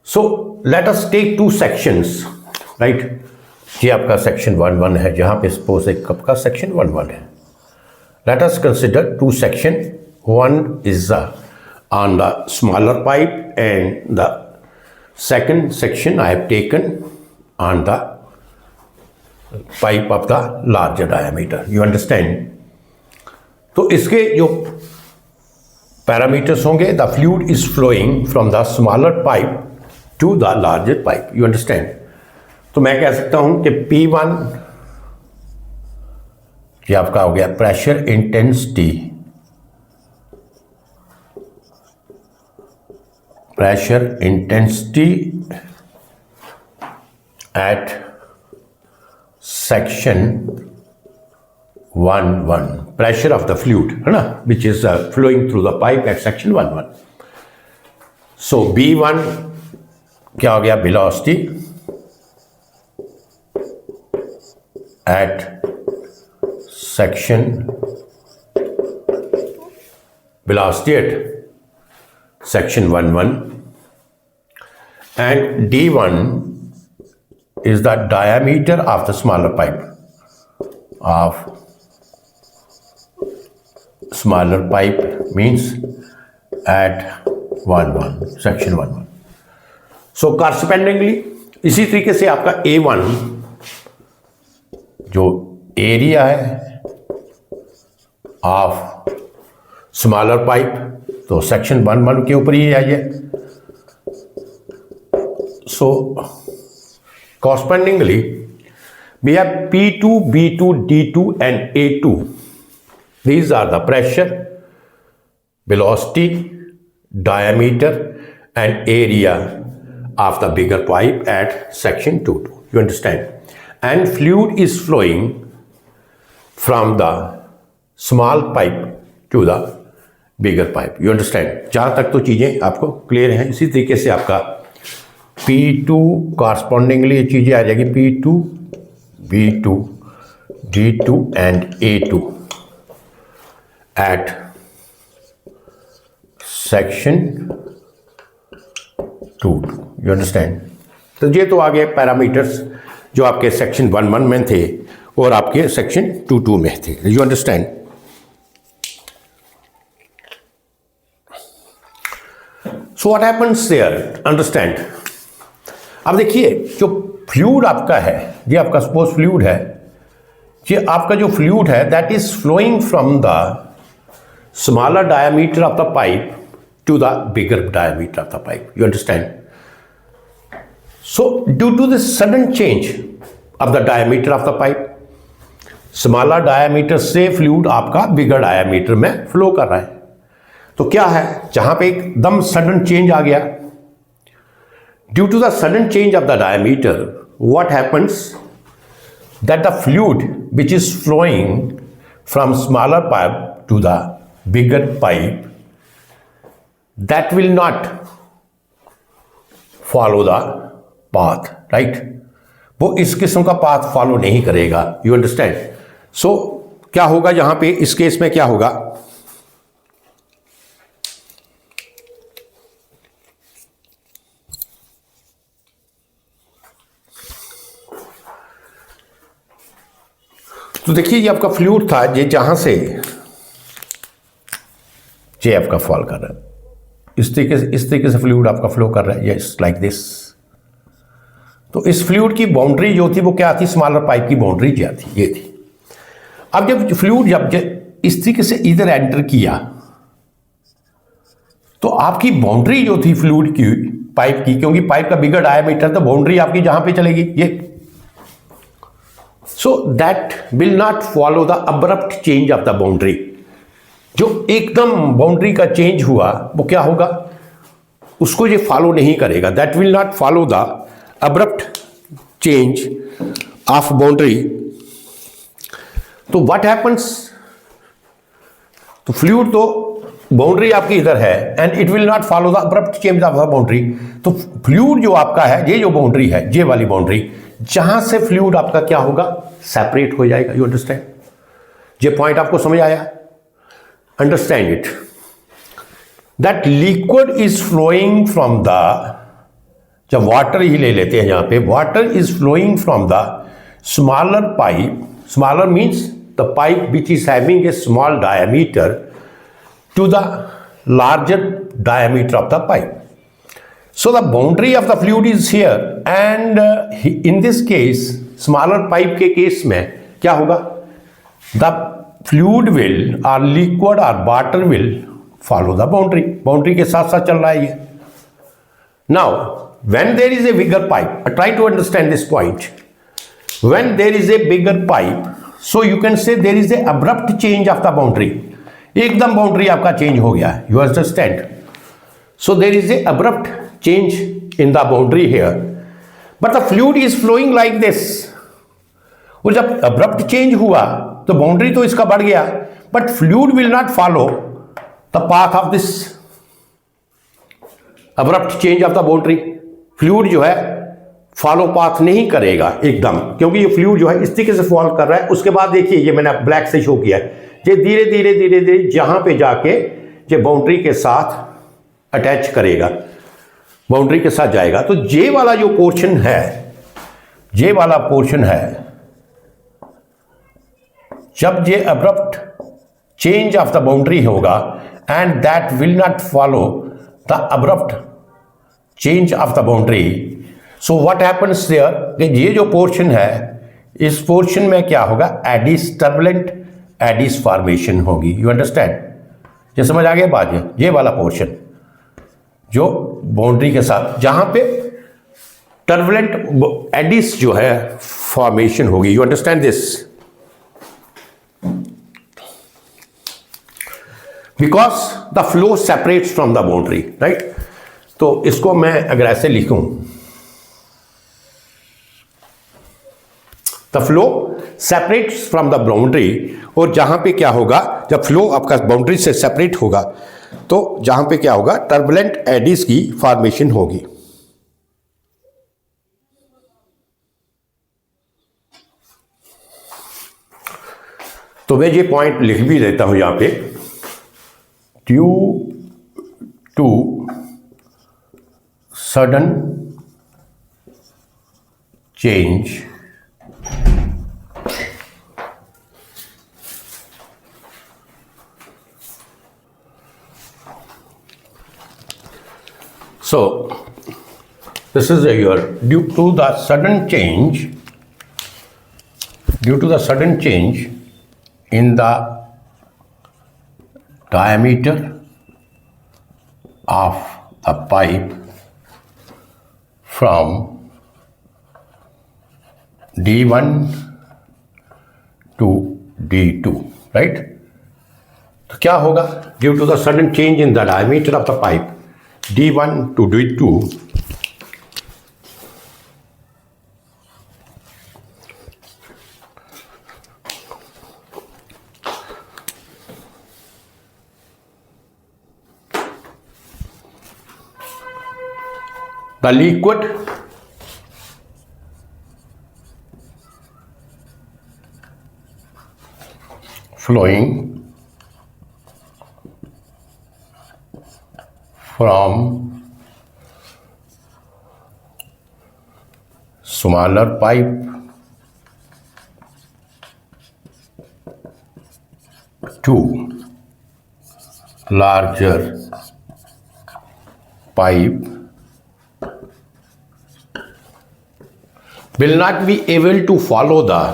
So let us take two sections, right? ये आपका section 1 है जहाँ पे suppose एक cup का section 1 है. Let us consider two section. One is on the smaller pipe and the second section I have taken on the pipe of the larger diameter. You understand? तो इसके जो parameters होंगे, the fluid is flowing from the smaller pipe to the larger pipe. You understand? तो मैं कह सकता हूं कि P1 ये आपका हो गया pressure intensity, at section 1 pressure of the fluid है ना, which is flowing through the pipe at section 1. So B1 क्या हो गया, velocity at section velocity at section 1 and D1 is the diameter of the smaller pipe means at 1 section 1. So correspondingly इसी तरीके से आपका A1 जो area है of smaller pipe, तो सेक्शन 1 के ऊपर ही आइए. So correspondingly we have P2, B2, D2 and A2. These are the pressure, velocity, diameter and area of the bigger pipe at section 2. You understand? And fluid is flowing from the small pipe to the bigger pipe. You understand? जहाँ तक तो चीज़ें आपको clear हैं. इसी तरीके से आपका P2 कॉरस्पॉन्डिंगली ये चीज़ें आ जाएगी P2, B2, D2 and A2 at section 2. You understand? तो ये तो आगे पैरामीटर्स जो आपके सेक्शन 1 में थे और आपके सेक्शन 2 में थे. You understand? So what happens there? Understand? अब देखिए जो फ्लूइड आपका है, ये आपका सपोज फ्लूइड है, ये आपका जो फ्लूइड है that is flowing from the smaller diameter of the pipe to the bigger diameter of the pipe. You understand? So due to this sudden change of the diameter of the pipe, smaller diameter से fluid आपका bigger diameter में flow कर रहा है. तो क्या है, जहां पे एकदम सडन चेंज आ गया, due to the sudden change of the diameter, what happens that the fluid which is flowing from smaller pipe to the bigger pipe, that will not follow the path, right? वो इस किस्म का path follow नहीं करेगा. You understand? सो क्या होगा यहां पे इस केस में क्या होगा, तो देखिए ये आपका फ्लूइड था, ये जहां से ये आपका फॉल कर रहा है, इस तरीके से फ्लूइड आपका फ्लो कर रहा है, यस लाइक दिस। तो इस फ्लूइड की बाउंड्री जो थी वो क्या थी, स्मॉलर पाइप की बाउंड्री क्या थी, ये थी। अब जब फ्लूइड जब इस तरीके से इधर एंटर किया तो आपकी बाउंड्री जो थी फ्लूइड की पाइप की, क्योंकि पाइप का बिगर डायमीटर, तो बाउंड्री आपकी जहां पे चलेगी ये, so that will not follow the abrupt change of the boundary. जो एकदम बाउंड्री का चेंज हुआ वो क्या होगा, उसको ये फॉलो नहीं करेगा, that will not follow the abrupt change of boundary. तो व्हाट हैपन्स, तो फ्लूइड तो बाउंड्री आपकी इधर है and it will not follow the abrupt change of the boundary. तो फ्लूइड जो आपका है, ये जो बाउंड्री है, ये वाली बाउंड्री, जहां से फ्लूइड आपका क्या होगा, सेपरेट हो जाएगा। यू अंडरस्टैंड, ये पॉइंट आपको समझ आया, understand it, that liquid is flowing from the, जब वाटर ही ले लेते हैं यहां पे, water is flowing from the smaller pipe, smaller means the pipe which is having a small diameter to the larger diameter of the pipe. So the boundary of the fluid is here and in this case smaller pipe के case में क्या होगा, the fluid will or liquid or water will follow the boundary, boundary के साथ साथ चल रहा है ये। Now when there is a bigger pipe, try to understand this point, when there is a bigger pipe, so you can say there is a abrupt change of the boundary, एकदम boundary आपका change हो गया है, you understand. So there is a abrupt change in the boundary here, but the fluid is flowing like this. और जब abrupt change हुआ तो boundary तो इसका बढ़ गया, but fluid will not follow the path of this abrupt change of the boundary. Fluid जो है फॉलो पाथ नहीं करेगा एकदम, क्योंकि ये फ्लूइड जो है इस तरीके से फॉलो कर रहा है। उसके बाद देखिए ये मैंने ब्लैक से शो किया है, ये धीरे धीरे धीरे धीरे जहां पे जाके ये बाउंड्री के साथ अटैच करेगा, बाउंड्री के साथ जाएगा। तो ये वाला जो पोर्शन है, ये वाला पोर्शन है, जब ये abrupt change of the boundary होगा and that will not follow the abrupt change of the boundary, so what happens there, ये जो पोर्शन है, इस पोर्शन में क्या होगा, एडिस, टर्बुलेंट एडिस फॉर्मेशन होगी। यू अंडरस्टैंड, ये समझ आ गया बात, ये वाला पोर्शन जो बाउंड्री के साथ, जहां पे टर्बुलेंट एडिस जो है फॉर्मेशन होगी। You understand this, because the flow separates from the boundary, right. तो इसको मैं अगर ऐसे लिखूं, the flow separates from the boundary, और जहां पे क्या होगा, जब फ्लो आपका बाउंड्री से सेपरेट होगा तो जहां पे क्या होगा, टर्बुलेंट एडिस की फॉर्मेशन होगी। तो मैं ये पॉइंट लिख भी देता हूं यहां पे, due to sudden change so this is your due to the sudden change in the diameter of the pipe from D1 to D2, right? तो क्या होगा, due to the sudden change in the diameter of the pipe D1 to D2, the liquid flowing from smaller pipe to larger pipe will not be able to follow the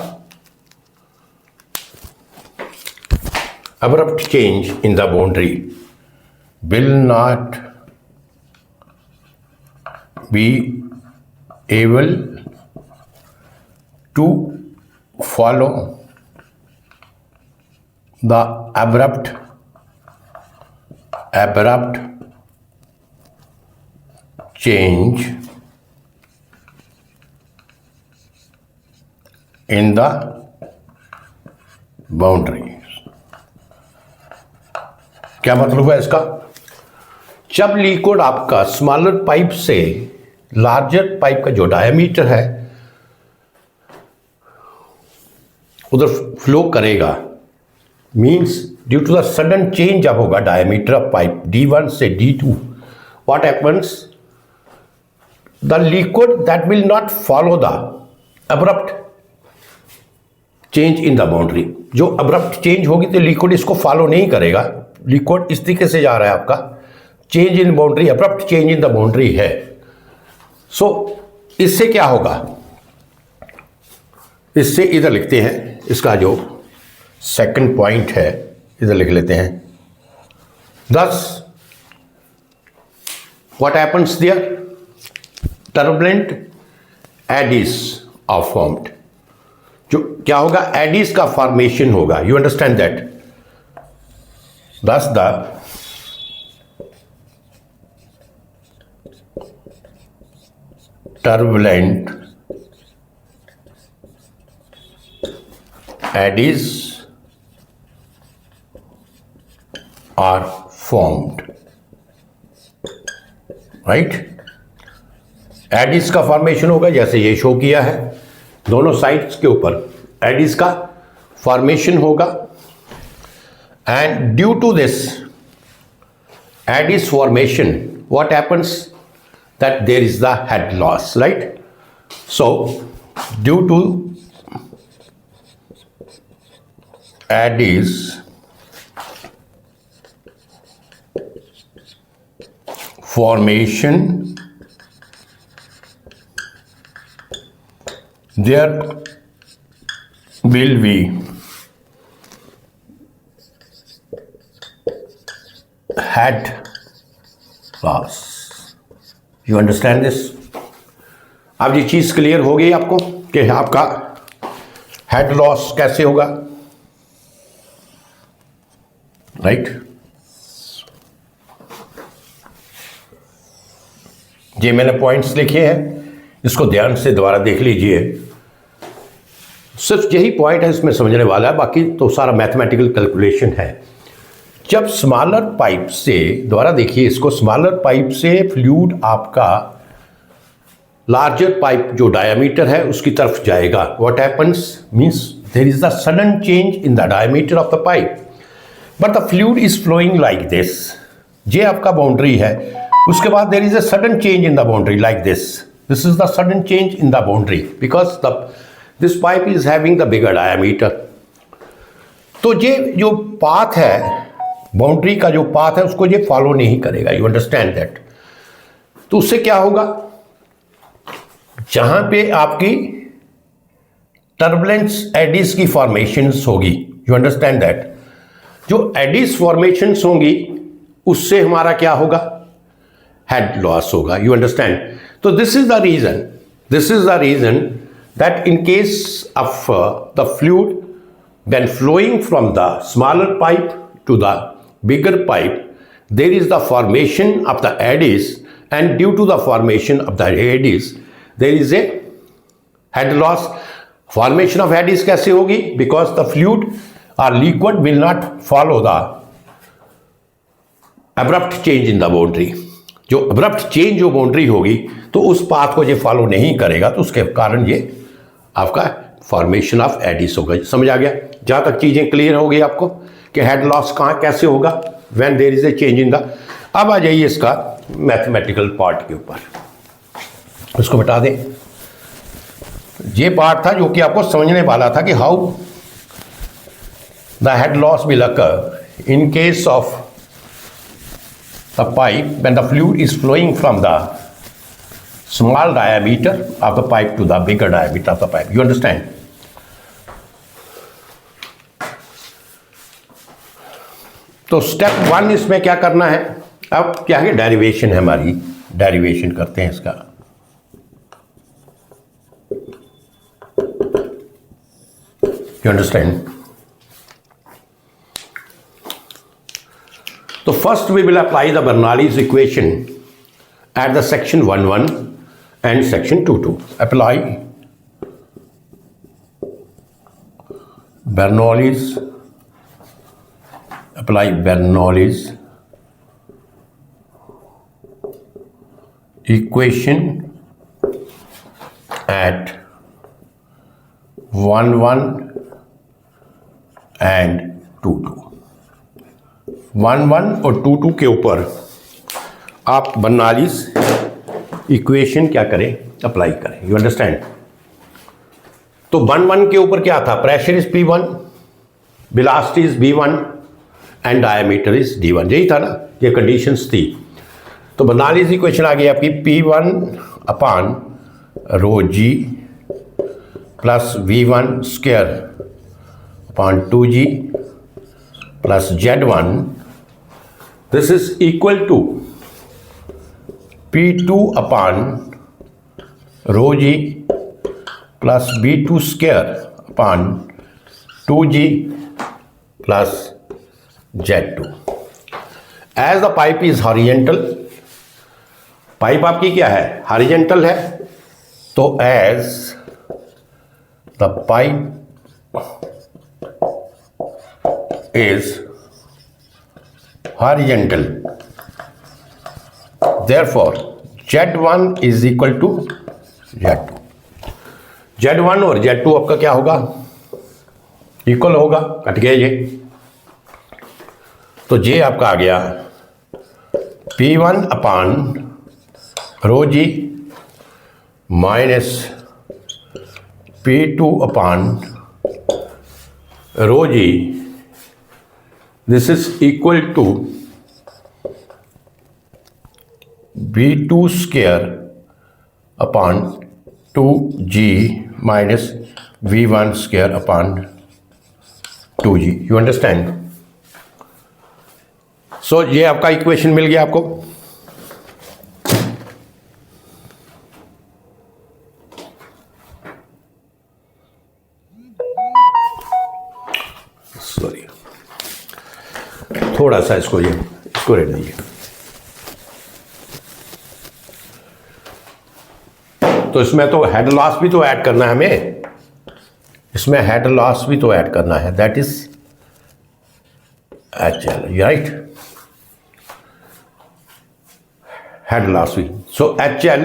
abrupt change in the boundary, will not be able to follow the abrupt change in the boundary। क्या मतलब है इसका? जब liquid आपका smaller pipe से larger pipe का जो diameter है उधर फ्लो करेगा, means due to the sudden change अब होगा डायमीटर ऑफ पाइप D1 से D2, what happens, the liquid that will not follow the abrupt change in the boundary. जो अब्रप्ट चेंज होगी तो लिक्विड इसको फॉलो नहीं करेगा। लिक्विड इस तरीके से जा रहा है, आपका change in boundary, abrupt change in the boundary है। सो इससे क्या होगा, इससे इधर लिखते हैं, इसका जो सेकंड पॉइंट है इधर लिख लेते हैं। Thus what happens there, turbulent eddies are formed. जो क्या होगा, एडीज का फॉर्मेशन होगा, you understand that. Thus the turbulent eddies are formed, right? Eddies का फॉर्मेशन होगा, जैसे ये शो किया है, दोनों साइड्स के ऊपर एडीज का फॉर्मेशन होगा। And due to this eddies formation, what happens, that there is the head loss, right? So due to eddies formation, there will be head loss। You understand this? अब ये चीज clear हो गई आपको कि आपका हेड लॉस कैसे होगा, राइट? ये मैंने पॉइंट्स लिखे हैं, इसको ध्यान से दोबारा देख लीजिए। सिर्फ यही पॉइंट है इसमें समझने वाला है, बाकी तो सारा मैथमेटिकल कैलकुलेशन है। जब स्मॉलर पाइप से, दोबारा देखिए इसको, स्मॉलर पाइप से फ्लूइड आपका लार्जर पाइप जो डायमीटर है उसकी तरफ जाएगा, what happens, means there is the sudden change in the diameter of the pipe, but the fluid is flowing like this. ये आपका बाउंड्री है, उसके बाद there is a sudden change in the boundary like this. This is the sudden change in the boundary because this pipe is having the bigger diameter. तो ये जो path है, boundary का जो पाथ है, उसको ये फॉलो नहीं करेगा, यू अंडरस्टैंड दैट। तो उससे क्या होगा, जहां पे आपकी टर्बुलेंस एडीज की फॉर्मेशंस होगी, यू अंडरस्टैंड दैट, जो एडीज फॉर्मेशंस होंगी उससे हमारा क्या होगा, हेड लॉस होगा, यू अंडरस्टैंड। तो this is the reason that in case of the fluid when flowing from the smaller pipe to the bigger pipe, there is the formation of the eddies, and due to the formation of the eddies there is a head loss। formation of eddies कैसे होगी, because the fluid or liquid will not follow the abrupt change in the boundary। जो abrupt change जो boundary होगी तो उस path को ये follow नहीं करेगा, तो उसके कारण ये आपका फॉर्मेशन ऑफ एडिस होगा। समझ आ गया? जहाँ तक चीज़ें क्लियर हो गई आपको कि हेड लॉस कहाँ कैसे होगा, when there is a change in the. अब आ जाइए इसका मैथमेटिकल पार्ट के ऊपर, इसको बता दें। ये पार्ट था जो कि आपको समझने वाला था कि how the head loss will occur in case of the pipe when the fluid is flowing from the small diameter of the pipe to the bigger diameter of the pipe. You understand? तो step 1 इसमें क्या करना है, अब क्या है, derivation है हमारी, डेरिवेशन करते हैं इसका। You understand? तो first we will apply the Bernoulli's equation at the section 1.1 and section 2.2. Apply Bernoulli's equation at 1.1 and 2.2. 1.1 और 2.2 के ऊपर आप बर्नौलीज इक्वेशन क्या करें, अप्लाई करें। You understand? तो 1.1 के ऊपर क्या था, pressure is P1, velocity is V1 and diameter is D1, यही था ना, ये कंडीशंस थी। तो बर्नौलीज इक्वेशन आ गई आपकी P1 upon rho G plus V1 square upon 2G plus Z1, this is equal to P2 upon rho G plus V2 square upon 2G plus Z2। As the pipe is horizontal, pipe आपकी क्या है, horizontal है, तो as the pipe is horizontal, therefore Z1 is equal to Z2। Z1 और Z2 आपका क्या होगा, equal होगा, कट गया ये। तो ये आपका आ गया P1 upon rho G minus P2 upon rho G, this is equal to V2 square upon 2G minus V1 square upon 2G। You understand? So ये आपका इक्वेशन मिल गया आपको। सॉरी, थोड़ा सा इसको रेड दीजिए। तो इसमें तो हेड लॉस भी तो ऐड करना है हमें, इसमें हेड लॉस भी तो ऐड करना है, that is HL, right, head loss भी। सो HL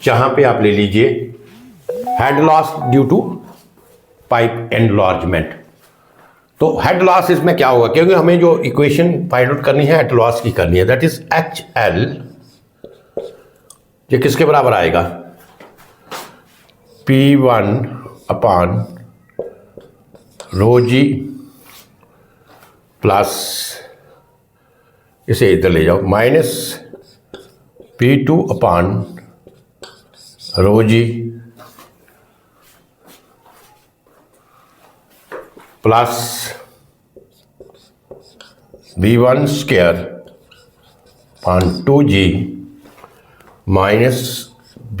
जहां पे आप ले लीजिए head loss due to pipe enlargement. तो हेड लॉस इसमें क्या होगा, क्योंकि हमें जो इक्वेशन फाइंड आउट करनी है हेड लॉस की करनी है, दैट इज HL, ये किसके बराबर आएगा, P1 upon rho G plus, इसे इधर ले जाओ, minus P2 upon rho G plus V1 square upon 2G minus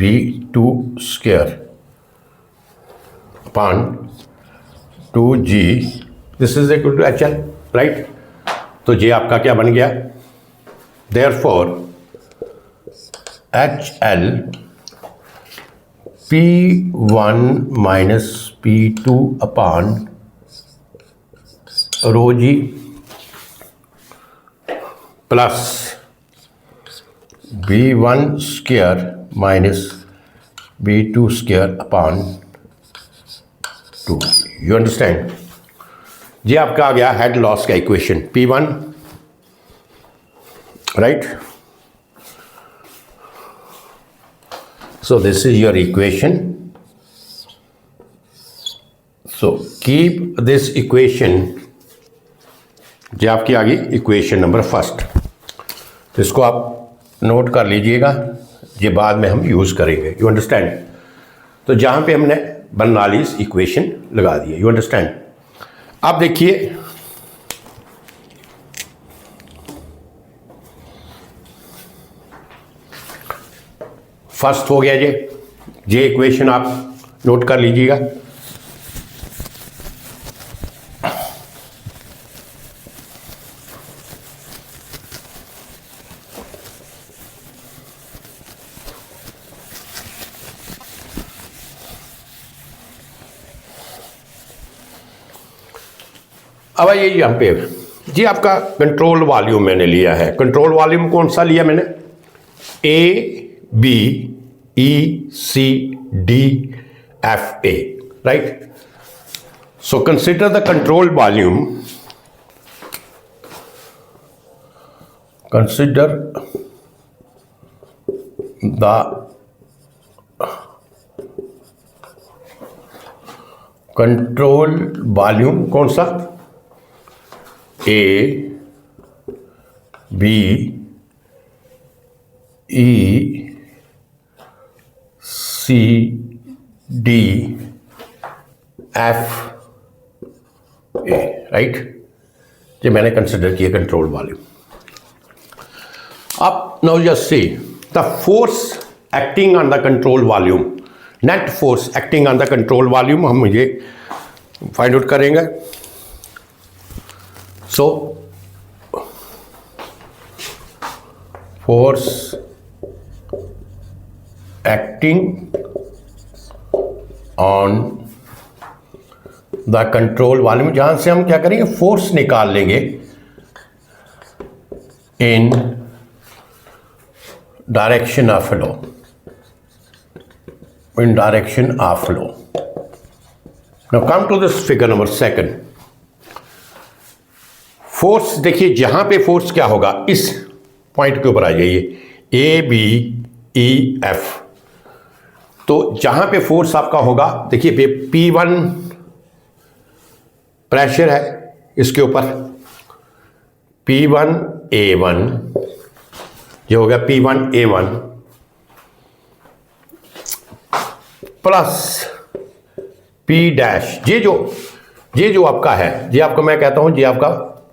V2 square upon 2G, this is equal to HL, right? तो ये आपका क्या बन गया, therefore HL P1 minus P2 upon rho G plus V1 square minus V2 square upon 2। You understand? ये आपका आ गया हेड लॉस का equation P1, right? So this is your equation. So keep this equation. ये आपकी आ गई equation number first. तो इसको आप नोट कर लीजिएगा, ये बाद में हम यूज़ करेंगे. You understand? तो जहाँ पे हमने बर्नौलीज़ इक्वेशन लगा दी है. You understand? अब देखिए फर्स्ट हो गया ये इक्वेशन आप नोट कर लीजिएगा. अब आइए यहाँ पे, जी आपका कंट्रोल वॉल्यूम मैंने लिया है. कंट्रोल वॉल्यूम कौन सा लिया मैंने? ABECDFA, right? So consider the control volume. Consider the control volume कौन सा? A B E C D F A, right? ये मैंने कंसिडर किया कंट्रोल वॉल्यूम. अब now just see the force acting on the control volume. Net force acting on the control volume हम मुझे find out करेंगे. So, force acting on the control volume, जहां से हम क्या करेंगे? फोर्स निकाल लेंगे in direction of flow. In direction of flow. Now come to this figure number 2. Force देखिए, जहां पे फोर्स क्या होगा, इस पॉइंट के ऊपर आ जाइए, ABEF. तो जहां पे फोर्स आपका होगा, देखिए P1 प्रेशर है इसके ऊपर, P1A1, ये हो गया P1A1 प्लस P डैश. ये जो आपका है, ये आपका मैं कहता हूं, ये आपका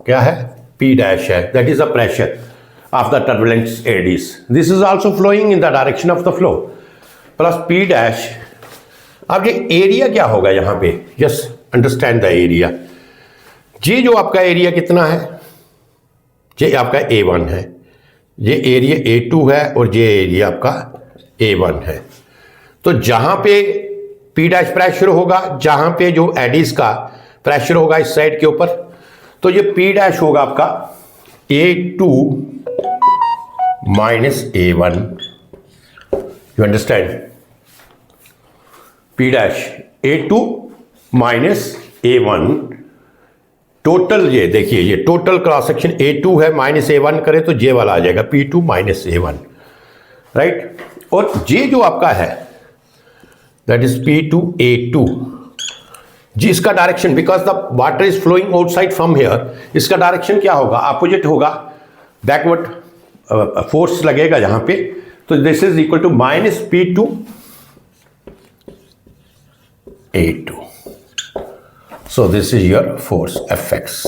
क्या है? P डैश है. That is the pressure of the turbulent eddies. This is also flowing in the direction of the flow, plus P dash. अब ये एरिया क्या होगा यहाँ पे? Just understand the area. ये जो आपका एरिया कितना है? ये आपका A1 है, ये एरिया A2 है, और ये एरिया आपका A1 है. तो जहाँ पे P डैश प्रेशर होगा, जहाँ पे जो एडीज का प्रेशर होगा इस साइड के ऊपर, तो ये P डैश होगा आपका A2 minus A1. You understand? P dash A2 minus A1. Total ये देखिए, ये टोटल क्रॉस सेक्शन A2 है, माइनस A1 करे तो जे वाला आ जाएगा P2 माइनस A1, राइट? और जे जो आपका है दैट इज P2A2. जी इसका direction, because the water is flowing outside from here, इसका डायरेक्शन क्या होगा? अपोजिट होगा, बैकवर्ड फोर्स लगेगा यहां पे. तो this is equal to minus P2A2. So this is your force Fx.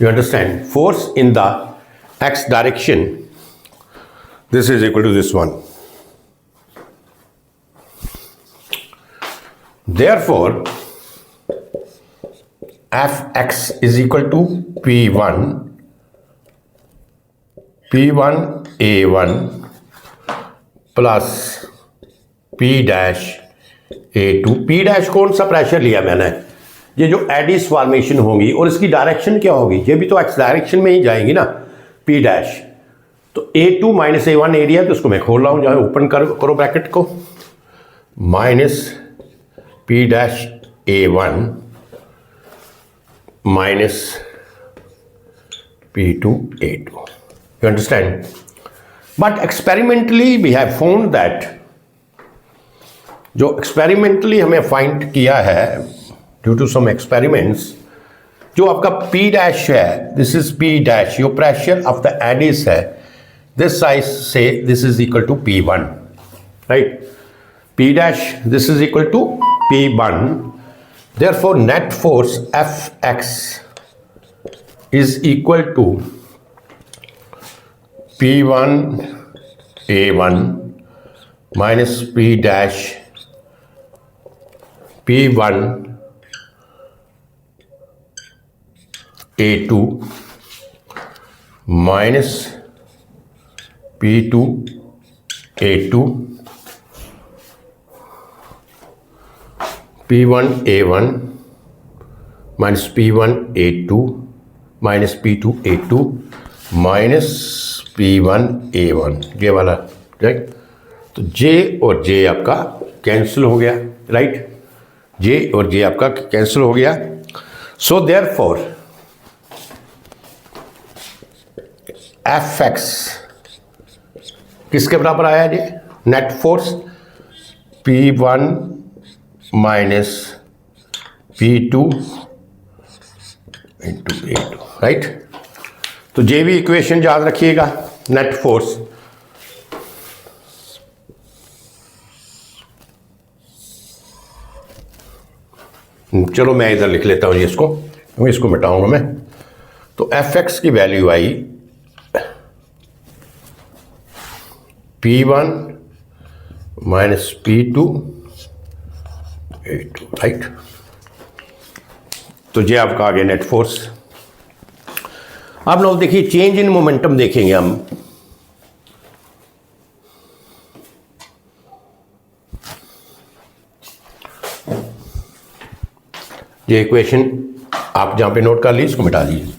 You understand? Force in the x direction, this is equal to this one. Therefore, Fx is equal to P1A1 plus P dash A2. P dash कौन सा pressure लिया मैंने? ये जो Aedes formation होगी, और इसकी direction क्या होगी? ये भी तो एक्स डायरेक्शन में ही जाएंगी ना, P डैश. तो A2 माइनस A1 एरिया, तो उसको मैं खोल रहा हूँ, जहाँ ओपन करो ब्रैकेट को, minus P dash A1 minus P2 A2. You understand? But experimentally we have found that जो experimentally हमें find किया है due to some experiments, जो आपका P dash है, this is P dash, your pressure of the eddies है, this I say this is equal to P1, right? P dash, this is equal to P1. Therefore, net force Fx is equal to P1 A1 minus P dash P1 A2 minus P2 A2 P1 A1 minus P1 A2 minus P2 A2 minus P1 A1, ये वाला, right? तो J और J आपका cancel हो गया, right? J और J आपका cancel हो गया. सो देयरफॉर Fx किसके बराबर आया जी? Net force P1 minus P2 into A2, right? तो जे भी इक्वेशन याद रखिएगा, नेट फोर्स चलो मैं इधर लिख लेता हूँ जी इसको मिटाऊंगा मैं. तो Fx की वैल्यू आई P1 minus P2 A2, right? तो ये आपका आ गया नेट फोर्स. अब लोग देखिए चेंज इन मोमेंटम देखेंगे हम. ये इक्वेशन आप जहां पे नोट कर ली, इसको मिटा दीजिए.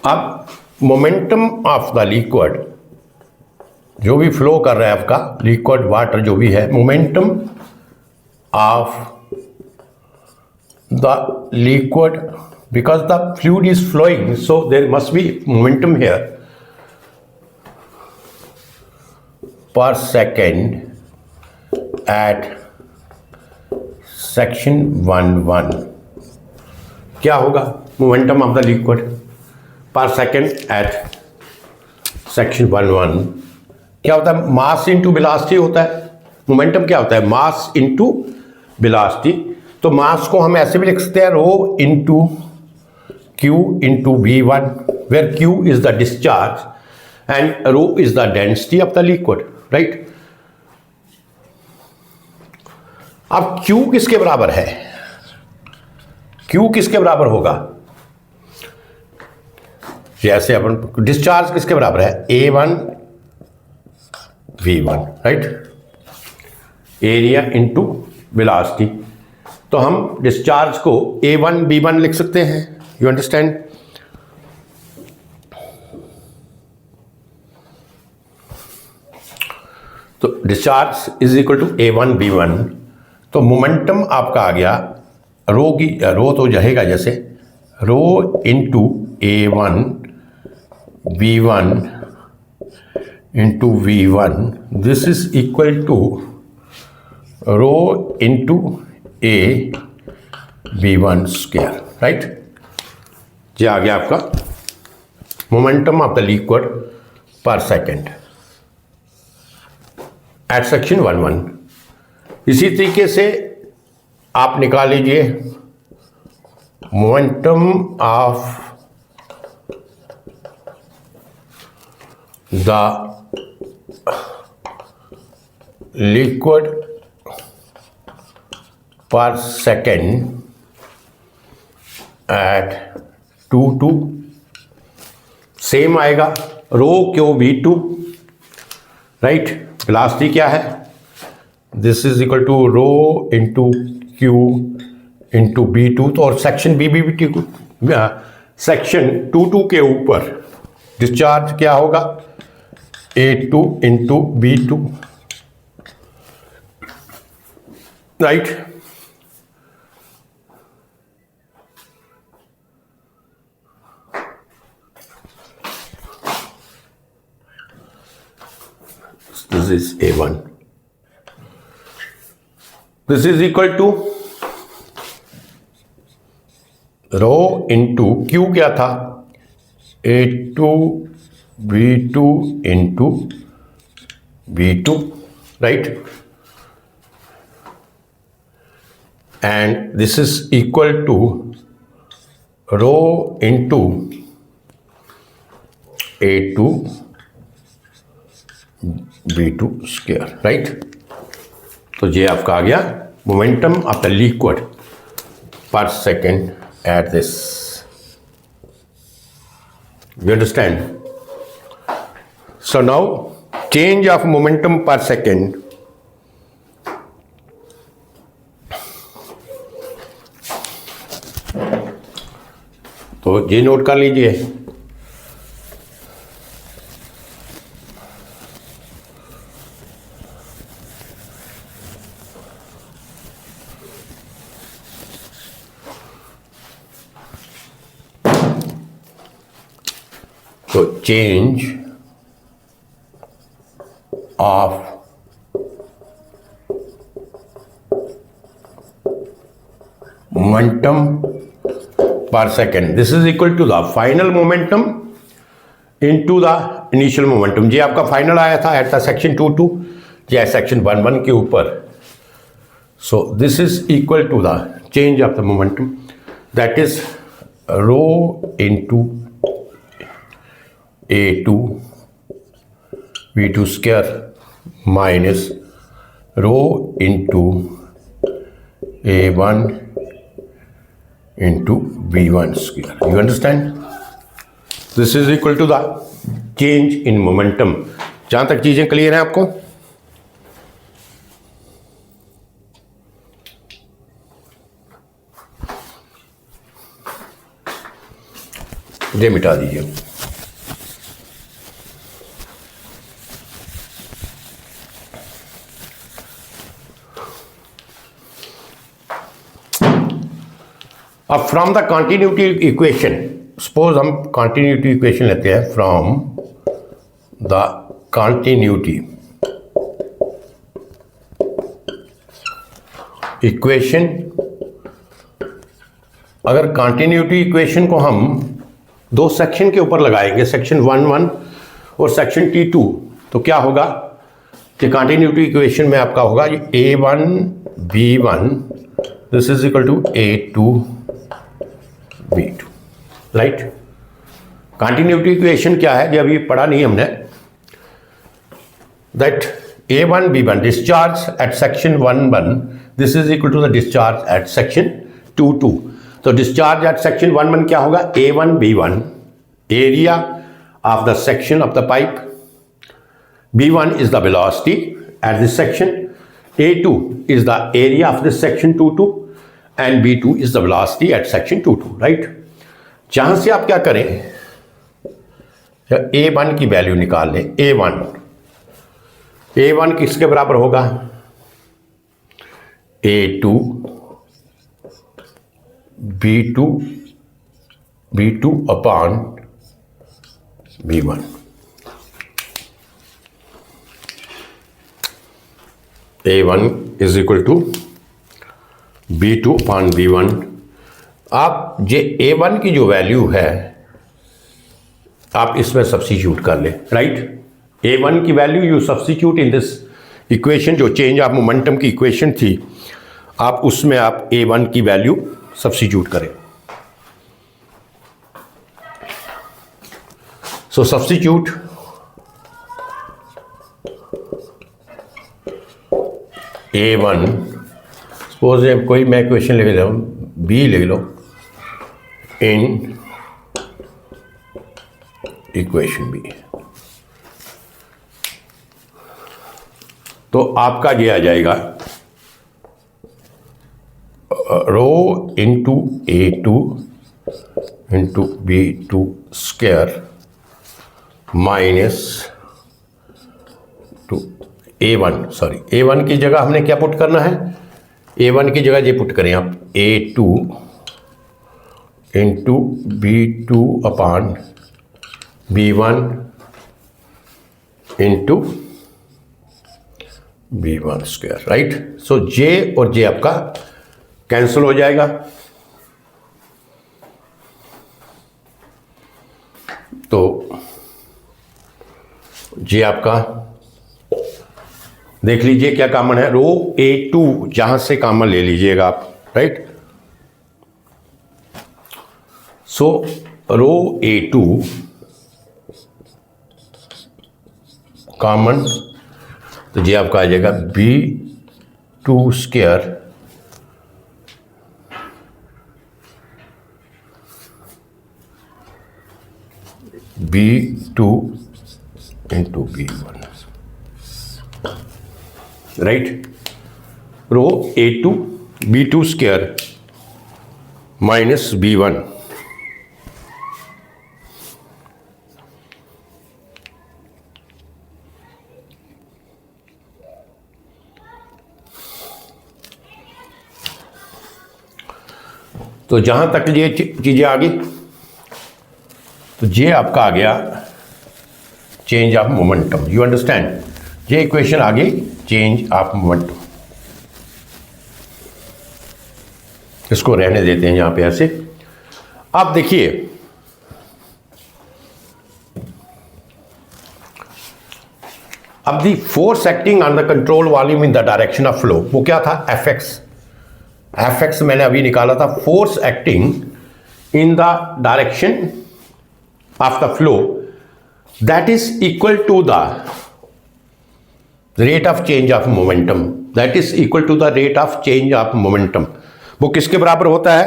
अब मोमेंटम ऑफ द लिक्विड, जो भी फ्लो कर रहा है आपका लिक्विड वाटर जो भी है, momentum of the liquid, because the fluid is flowing, so there must be momentum here per second at section 1 क्या होगा? Momentum of the liquid per second at section 1 क्या होता है? मास इंटू वेलोसिटी होता है. मोमेंटम क्या होता है? Mass into velocity. तो मास को हम ऐसे भी लिख सकते हैं, rho into Q into V1, where Q is the discharge and rho is the density of the liquid, right? अब क्यू किसके बराबर है? क्यू किसके बराबर होगा? जैसे अपन डिस्चार्ज किसके बराबर है? A1 V1, right? Area into velocity. तो हम डिस्चार्ज को A1 B1 लिख सकते हैं. You understand? तो discharge is equal to A1 B1. तो मोमेंटम आपका आ गया, रो की रो तो रहेगा जैसे रो into A1 V1 into V1, this is equal to rho into A V1 square, right? ये आ गया आपका momentum of the liquid per second at section 1. इसी तरीके से आप निकाल लीजिए momentum of the liquid per second at two same आएगा, rho Q v2, right. Velocity क्या है, this is equal to rho into Q into v2। तो और सेक्शन सेक्शन 2 के ऊपर डिस्चार्ज क्या होगा, A2 into v2, right. This is A1. This is equal to rho into Q क्या था, A2 V2 into V2, right. And this is equal to rho into A2 V2 square, right. तो ये आपका आ गया momentum of the liquid per second at this. You understand? So now change of momentum per second तो ये note कर लीजिए, तो change of momentum per second, this is equal to the final momentum into the initial momentum. ये आपका final आया था at the section 2 या सेक्शन 1 के ऊपर। So this is equal to the change of the momentum, that is rho into A2 V2 square minus rho into A1 into V1 square. You understand? This is equal to the change in momentum. जहां तक चीजें clear हैं आपको? ये मिटा दीजिए। अब from the continuity equation, suppose हम कॉन्टिन्यूटी इक्वेशन लेते हैं, फ्रॉम द कॉन्टिन्यूटी इक्वेशन, अगर कॉन्टिन्यूटी इक्वेशन को हम दो सेक्शन के ऊपर लगाएंगे, सेक्शन 1 और सेक्शन T2, तो क्या होगा कि कॉन्टिन्यूटी इक्वेशन में आपका होगा A1 B1 this is equal to A2 V2, right. Continuity equation क्या है, जब ये पढ़ा नहीं हमने, that A1 B1 discharge at section 1 this is equal to the discharge at section 2। तो डिस्चार्ज एट सेक्शन 1 क्या होगा, A1 B1 area of the section of the pipe, B1 is the velocity at this section, A2 is the area of this section 2 and B2 is the velocity at section 2, right. जहां से आप क्या करें, A1 की value निकाल लें। A1 किसके बराबर होगा, A2 B2 upon B1। A1 is equal to B2 upon B1। आप ये A1 की जो वैल्यू है आप इसमें सब्स्टिट्यूट कर लें, राइट। A1 की value you substitute in this equation, जो चेंज ऑफ मोमेंटम की इक्वेशन थी, आप उसमें आप A1 की वैल्यू सब्स्टिट्यूट करें। सो सब्स्टिट्यूट A1 सपोज कोई मैं इक्वेशन लिख रहा हूँ, बी लिख लो इन इक्वेशन बी, तो आपका ये आ जाएगा rho into A2 into B2 square minus two A1, sorry A1 की जगह हमने क्या पुट करना है, A1 की जगह ये पुट करें आप A2 into B2 upon B1 into B1 square, right. So J और J आपका कैंसिल हो जाएगा, तो J आपका देख लीजिए क्या कॉमन है, रो A2 जहां से कॉमन ले लीजिएगा आप, राइट। सो रो A2 कॉमन, तो ये आपका आ जाएगा B2 square B2 into B1, right. Rho A2 B2 square minus B1, तो जहां तक ये चीजें आ गई, तो ये आपका आ गया change of momentum, you understand, ये इक्वेशन आ गई चेंज ऑफ मोमेंटम। इसको रहने देते हैं यहां पे ऐसे। अब देखिए अब the force acting on the control volume in the direction of flow, वो क्या था, एफ एक्स मैंने अभी निकाला था, force acting in the direction of the flow that is equal to the rate of change of momentum, that is equal to the rate of change of momentum। वो किसके बराबर होता है,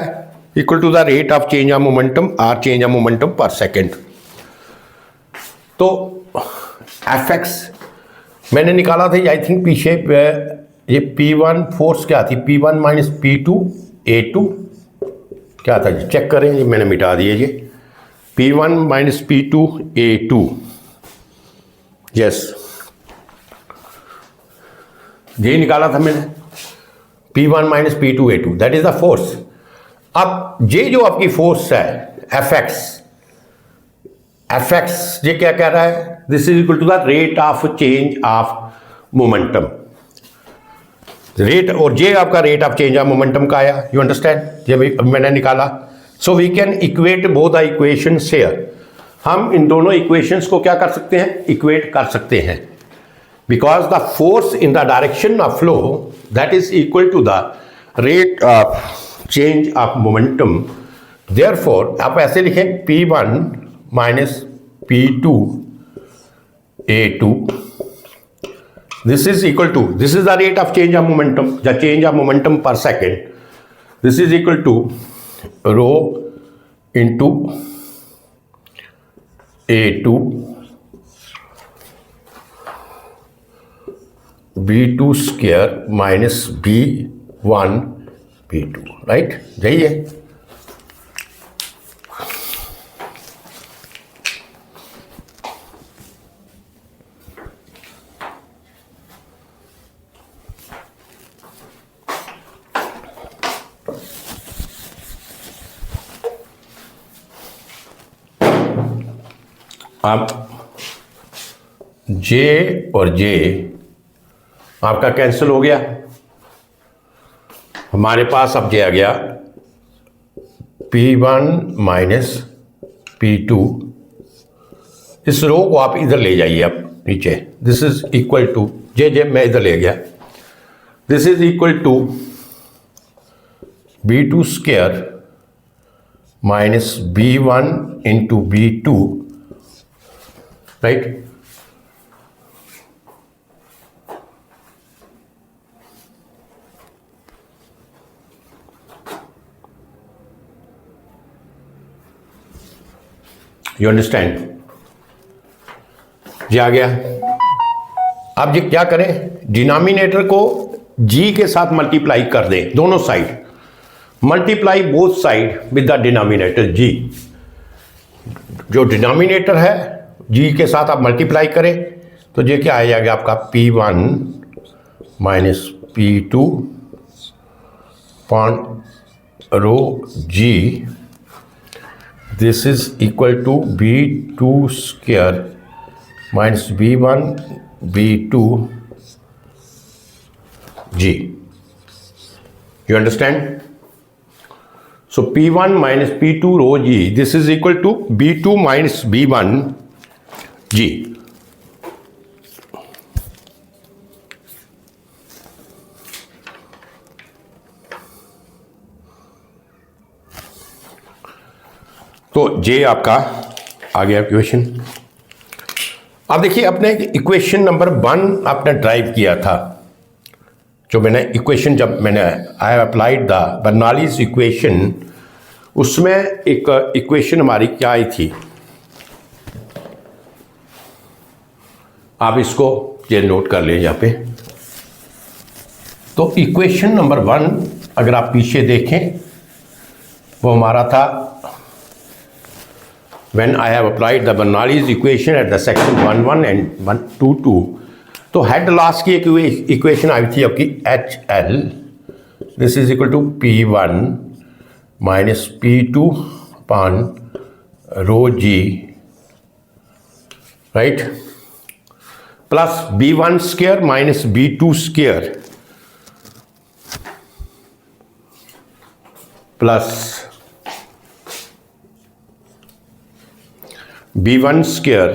equal to the rate of change of momentum or change of momentum per second। तो fx मैंने निकाला था, I think पीछे ये P1 फोर्स क्या थी, P1 माइनस P2 A2 क्या था, चेक करें, ये मैंने मिटा दिए ये P1 minus P2 A2, yes ये निकाला था मैंने, P1 minus P2 A2 that is the force. अब ये जो आपकी फोर्स है एफ एक्स ये क्या कह रहा है, this is equal to the rate of change of momentum, rate, और ये आपका rate of change of momentum का आया, यू अंडरस्टैंड, ये भी मैंने निकाला। So we can equate both the equations here, हम इन दोनों इक्वेशंस को क्या कर सकते हैं, इक्वेट कर सकते हैं, because the force in the direction of flow that is equal to the rate of change of momentum. Therefore आप ऐसे लिखें P1 minus P2 A2, this is equal to, this is the rate of change of momentum, the change of momentum per second, this is equal to rho into A2 B2 square minus B1 B2, right, यही है। अब J और J आपका cancel हो गया, हमारे पास अब J आ गया P1 माइनस P2, इस रो को आप इधर ले जाइए आप नीचे, this is equal to J मैं इधर ले गया, this is equal to B2 square minus B1 into B2, right. You understand? ये आ गया। अब ये क्या करें, डिनोमिनेटर को जी के साथ मल्टीप्लाई कर दें, दोनों side multiply both side with the denominator जी। जो डिनोमिनेटर है जी के साथ आप मल्टीप्लाई करें तो ये क्या आ जाएगा आपका P1 minus P2 upon rho G, this is equal to B2 square minus B1 B2 G. You understand? So P1 minus P2 rho G, this is equal to B2 minus B1 G. तो जे आपका आ गया equation. अब देखिए अपने equation number 1 आपने drive किया था, जो मैंने इक्वेशन जब मैंने I have applied the Bernoulli's equation, उसमें एक इक्वेशन हमारी क्या आई थी, आप इसको ये नोट कर लें यहाँ पे। तो इक्वेशन नंबर 1 अगर आप पीछे देखें वो हमारा था when I have applied the Bernoulli's equation at the section 1.1 and 1.2.2, तो हेड लॉस की एक इक्वेशन आई थी आपकी HL, this is equal to P1 minus P2 upon rho G, right, plus B1 square minus B2 square plus B1 square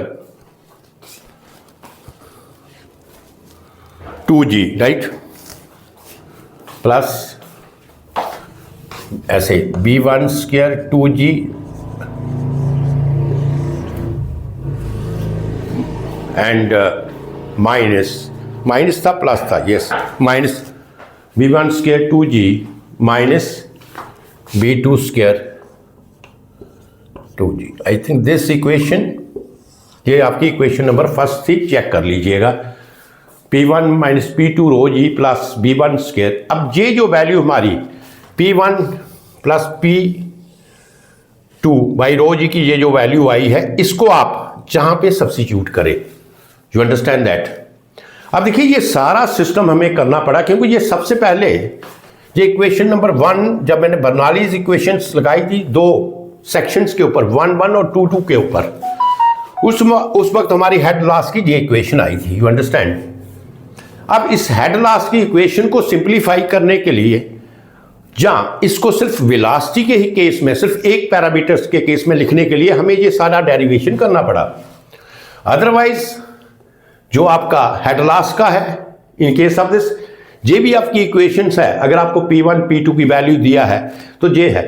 2G, right, plus ऐसे B1 square 2G and minus था plus था, yes, minus B1 square 2G minus B2 square 2G। I think this equation, ये आपकी equation number first थी, check कर लीजिएगा। P1 minus P2 rho G plus B1 square. अब ये जो वैल्यू हमारी P1 plus P2 by rho जी की ये जो वैल्यू आई है, इसको आप जहां पे सब्स्टिट्यूट करें, यू अंडरस्टैंड दैट। अब देखिए ये सारा सिस्टम हमें करना पड़ा क्योंकि ये सबसे पहले ये इक्वेशन नंबर 1 जब मैंने बर्नौलीज इक्वेशंस लगाई थी दो सेक्शंस के ऊपर 1.1 और 2.2 के ऊपर, उस वक्त हमारी हेड लॉस की ये इक्वेशन आई थी, यू अंडरस्टैंड। अब इस हेड लॉस की इक्वेशन को सिंप्लीफाई करने के लिए, जहां इसको सिर्फ वेलोसिटी के ही केस में, सिर्फ एक पैरामीटर्स के केस में लिखने के लिए हमें ये सारा डेरिवेशन करना पड़ा। अदरवाइज जो आपका हेड लॉस का है, इन केस ऑफ दिस, ये भी आपकी इक्वेशंस है। अगर आपको P1 P2 की वैल्यू दिया है तो ये है।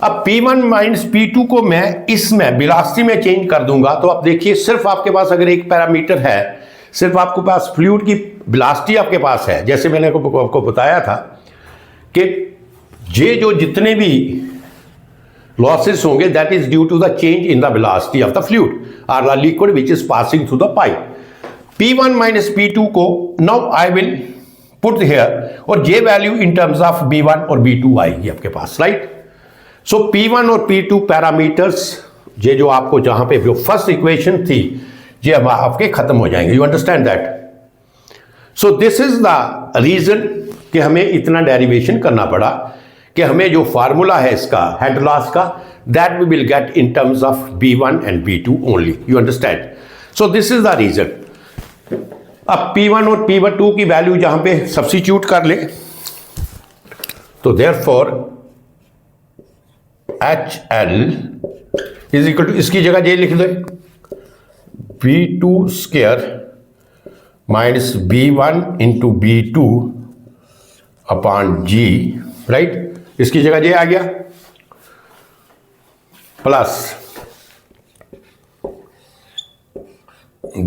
अब P1 माइनस P2 को मैं इसमें वेलोसिटी में चेंज कर दूंगा, तो आप देखिए सिर्फ आपके पास अगर एक पैरामीटर है, सिर्फ आपके पास फ्लूइड की वेलोसिटी आपके पास है, जैसे मैंने आपको बताया था कि ये जो जितने भी लॉसेस होंगे that is due to the change in the velocity of the fluid और the liquid which is passing through the pipe. P1 minus P2 को now I will put here, और ये value in terms of B1 और B2 आएगी आपके पास, right. सो P1 और P2 parameters, ये जो आपको जहां पे जो फर्स्ट इक्वेशन थी, ये अब आपके खत्म हो जाएंगे, you understand that. So this is the reason कि हमें इतना डेरिवेशन करना पड़ा कि हमें जो फार्मूला है इसका हेड लॉस का, that we will get in terms of B1 and B2 only, you understand. So this is the reason. अब P1 और P2 की वैल्यू जहां पे सब्स्टिट्यूट कर ले, तो therefore HL is equal to, इसकी जगह ये लिख दे B2 square minus B1 into B2 upon G, right, इसकी जगह ये आ गया, plus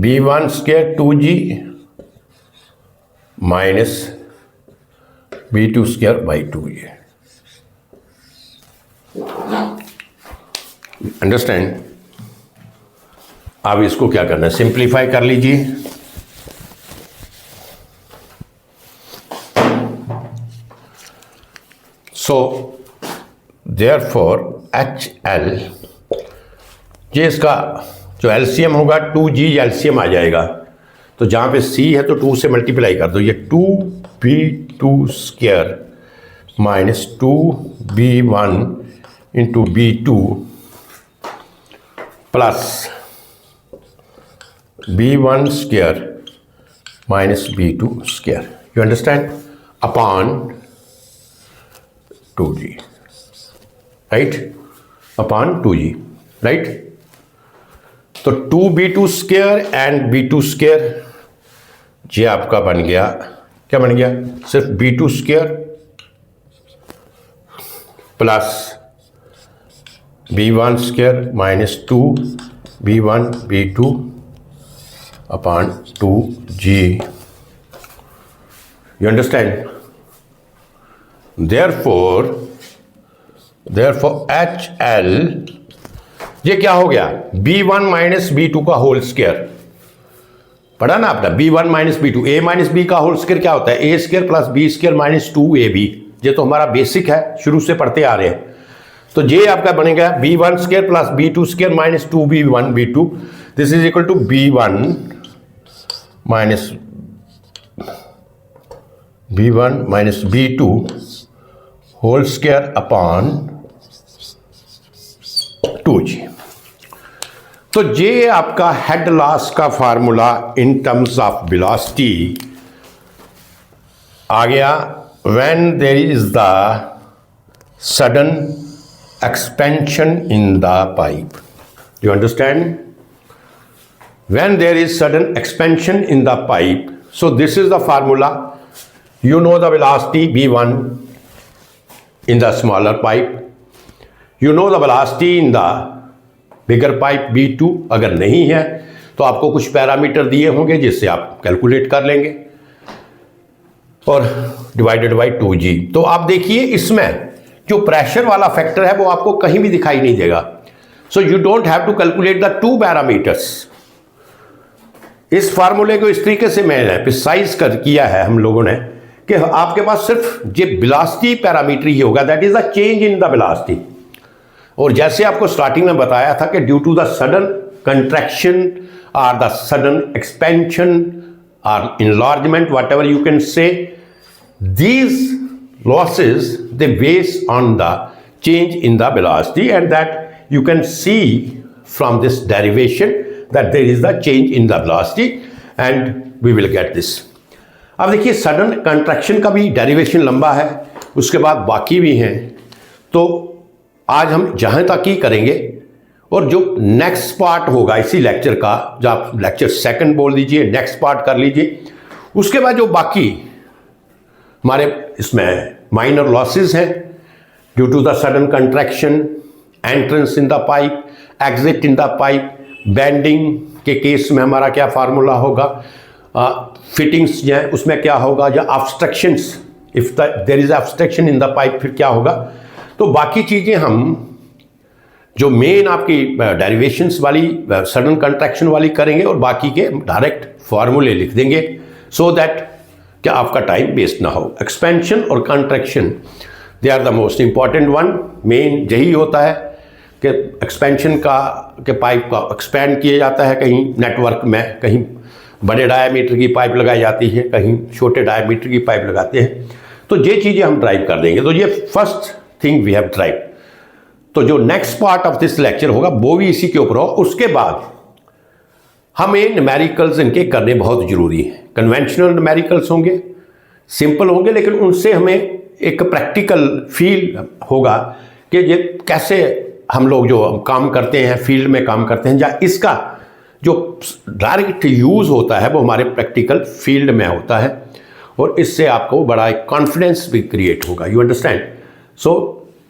B1 square 2G minus B2 square by 2G, understand. अब इसको क्या करना है, सिंप्लीफाई कर लीजिए। सो देयरफॉर HL, ये इसका जो एलसीएम होगा 2G एलसीएम आ जाएगा, तो जहाँ पे C है तो 2 से मल्टीप्लाई कर दो, ये 2B2 square minus 2B1 into B2 plus B1 square minus B2 square, you understand, upon 2G, right, upon 2G, right. तो 2B2 square and B2 square, ये आपका बन गया, क्या बन गया, सिर्फ B2 square plus B1 square minus 2B1 B2 upon 2G, you understand. therefore HL, ये क्या हो गया, B1 माइनस B2 का होल स्क्वायर, पढ़ा ना आपने, B1 minus B2, A minus B का होल स्क्वायर क्या होता है, A square plus B square minus 2AB, ये तो हमारा बेसिक है, शुरू से पढ़ते आ रहे हैं। तो ये आपका बनेगा B1 square plus B2 square minus 2B1 B2, this is equal to B1 minus B2 whole square upon 2G। तो ये आपका हेड लॉस का formula in terms of velocity आ गया when there is the sudden expansion in the pipe, you understand, when there is sudden expansion in the pipe, so this is the formula, you know the velocity V1 in the smaller pipe, you know the velocity in the bigger pipe V2, अगर नहीं है तो आपको कुछ parameter दिए होंगे जिससे आप कैलकुलेट कर लेंगे, और डिवाइडेड बाई 2G। तो आप देखिए इसमें जो प्रेशर वाला फैक्टर है वो आपको कहीं भी दिखाई नहीं देगा, so you don't have to calculate the 2 parameters. इस फार्मूले को इस तरीके से मैंने प्रिसाइज कर किया है हम लोगों ने कि आपके पास सिर्फ ये वेलोसिटी पैरामीटर ही होगा, that is the change in the velocity. और जैसे आपको स्टार्टिंग में बताया था कि due to the sudden contraction और द सडन एक्सपेंशन और enlargement, whatever you can say, these losses they base on the change in the velocity, and that you can see from this derivation that there is the change in the velocity, and we will get this। अब देखिए sudden contraction का भी derivation लंबा है, उसके बाद बाकी भी हैं, तो आज हम जहाँ तक ही करेंगे, और जो नेक्स्ट पार्ट होगा इसी लेक्चर का, जो आप लेक्चर 2 बोल दीजिए, नेक्स्ट पार्ट कर लीजिए, उसके बाद जो बाकी हमारे इसमें माइनर लॉसेस हैं due to the sudden contraction, entrance in the pipe, exit in the pipe, bending के केस में हमारा क्या फार्मूला होगा, फिटिंग्स जो है उसमें क्या होगा, या obstructions, if there is obstruction in the pipe फिर क्या होगा। तो बाकी चीज़ें हम जो मेन आपकी डेरिवेशंस वाली सडन कंट्रैक्शन वाली करेंगे, और बाकी के डायरेक्ट फार्मूले लिख देंगे, सो दैट क्या आपका टाइम वेस्ट ना हो। एक्सपेंशन और contraction they are the most important one, main यही होता है कि एक्सपेंशन का के पाइप का एक्सपेंड किया जाता है, कहीं नेटवर्क में कहीं बड़े डायमीटर की पाइप लगाई जाती है, कहीं छोटे डायमीटर की पाइप लगाते हैं, तो ये चीज़ें हम ड्राइव कर देंगे। तो ये first thing we have drive. तो जो next part of this lecture होगा वो भी इसी के ऊपर हो। उसके बाद हमें न्यूमेरिकल्स इनके करने बहुत ज़रूरी है। कन्वेंशनल न्यूमेरिकल्स होंगे, सिंपल होंगे, लेकिन उनसे हमें एक प्रैक्टिकल फील होगा कि ये कैसे हम लोग जो काम करते हैं, फील्ड में काम करते हैं, या इसका जो डायरेक्ट यूज़ होता है वो हमारे प्रैक्टिकल फील्ड में होता है, और इससे आपको बड़ा एक कॉन्फिडेंस भी क्रिएट होगा, यू अंडरस्टैंड। सो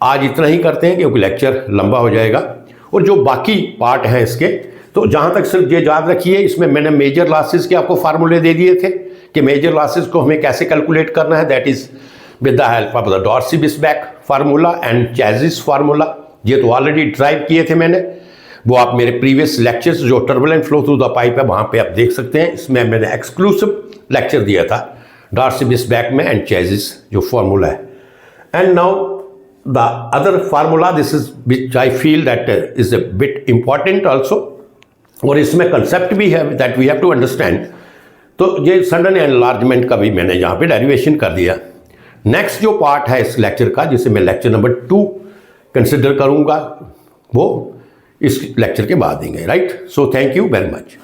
आज इतना ही करते हैं क्योंकि लेक्चर लंबा हो जाएगा, और जो बाकी पार्ट हैं इसके, तो जहाँ तक सिर्फ ये याद रखिए, इसमें मैंने मेजर लॉसेस के आपको फार्मूले दे दिए थे कि मेजर लॉसेस को हमें कैसे कैलकुलेट करना है, that is with the help of the Darcy Weisbach formula and Chezy's formula. ये तो ऑलरेडी ड्राइव किए थे मैंने। वो आप मेरे प्रीवियस लेक्चर्स जो turbulent flow through the pipe है वहाँ पे आप देख सकते हैं। इसमें मैंने एक्सक्लूसिव लेक्चर दिया था डार्सी-विसबैक में एंड चेसिस जो फार्मूला है। And now the other formula this is which I feel that is a bit important also, और इसमें कंसेप्ट भी है that we have to understand. तो ये सडन एनलार्जमेंट का भी मैंने यहाँ पे डेरिवेशन कर दिया। नेक्स्ट जो पार्ट है इस लेक्चर का, जिसे मैं लेक्चर नंबर 2 कंसिडर करूँगा, वो इस लेक्चर के बाद देंगे, right. So thank you very much.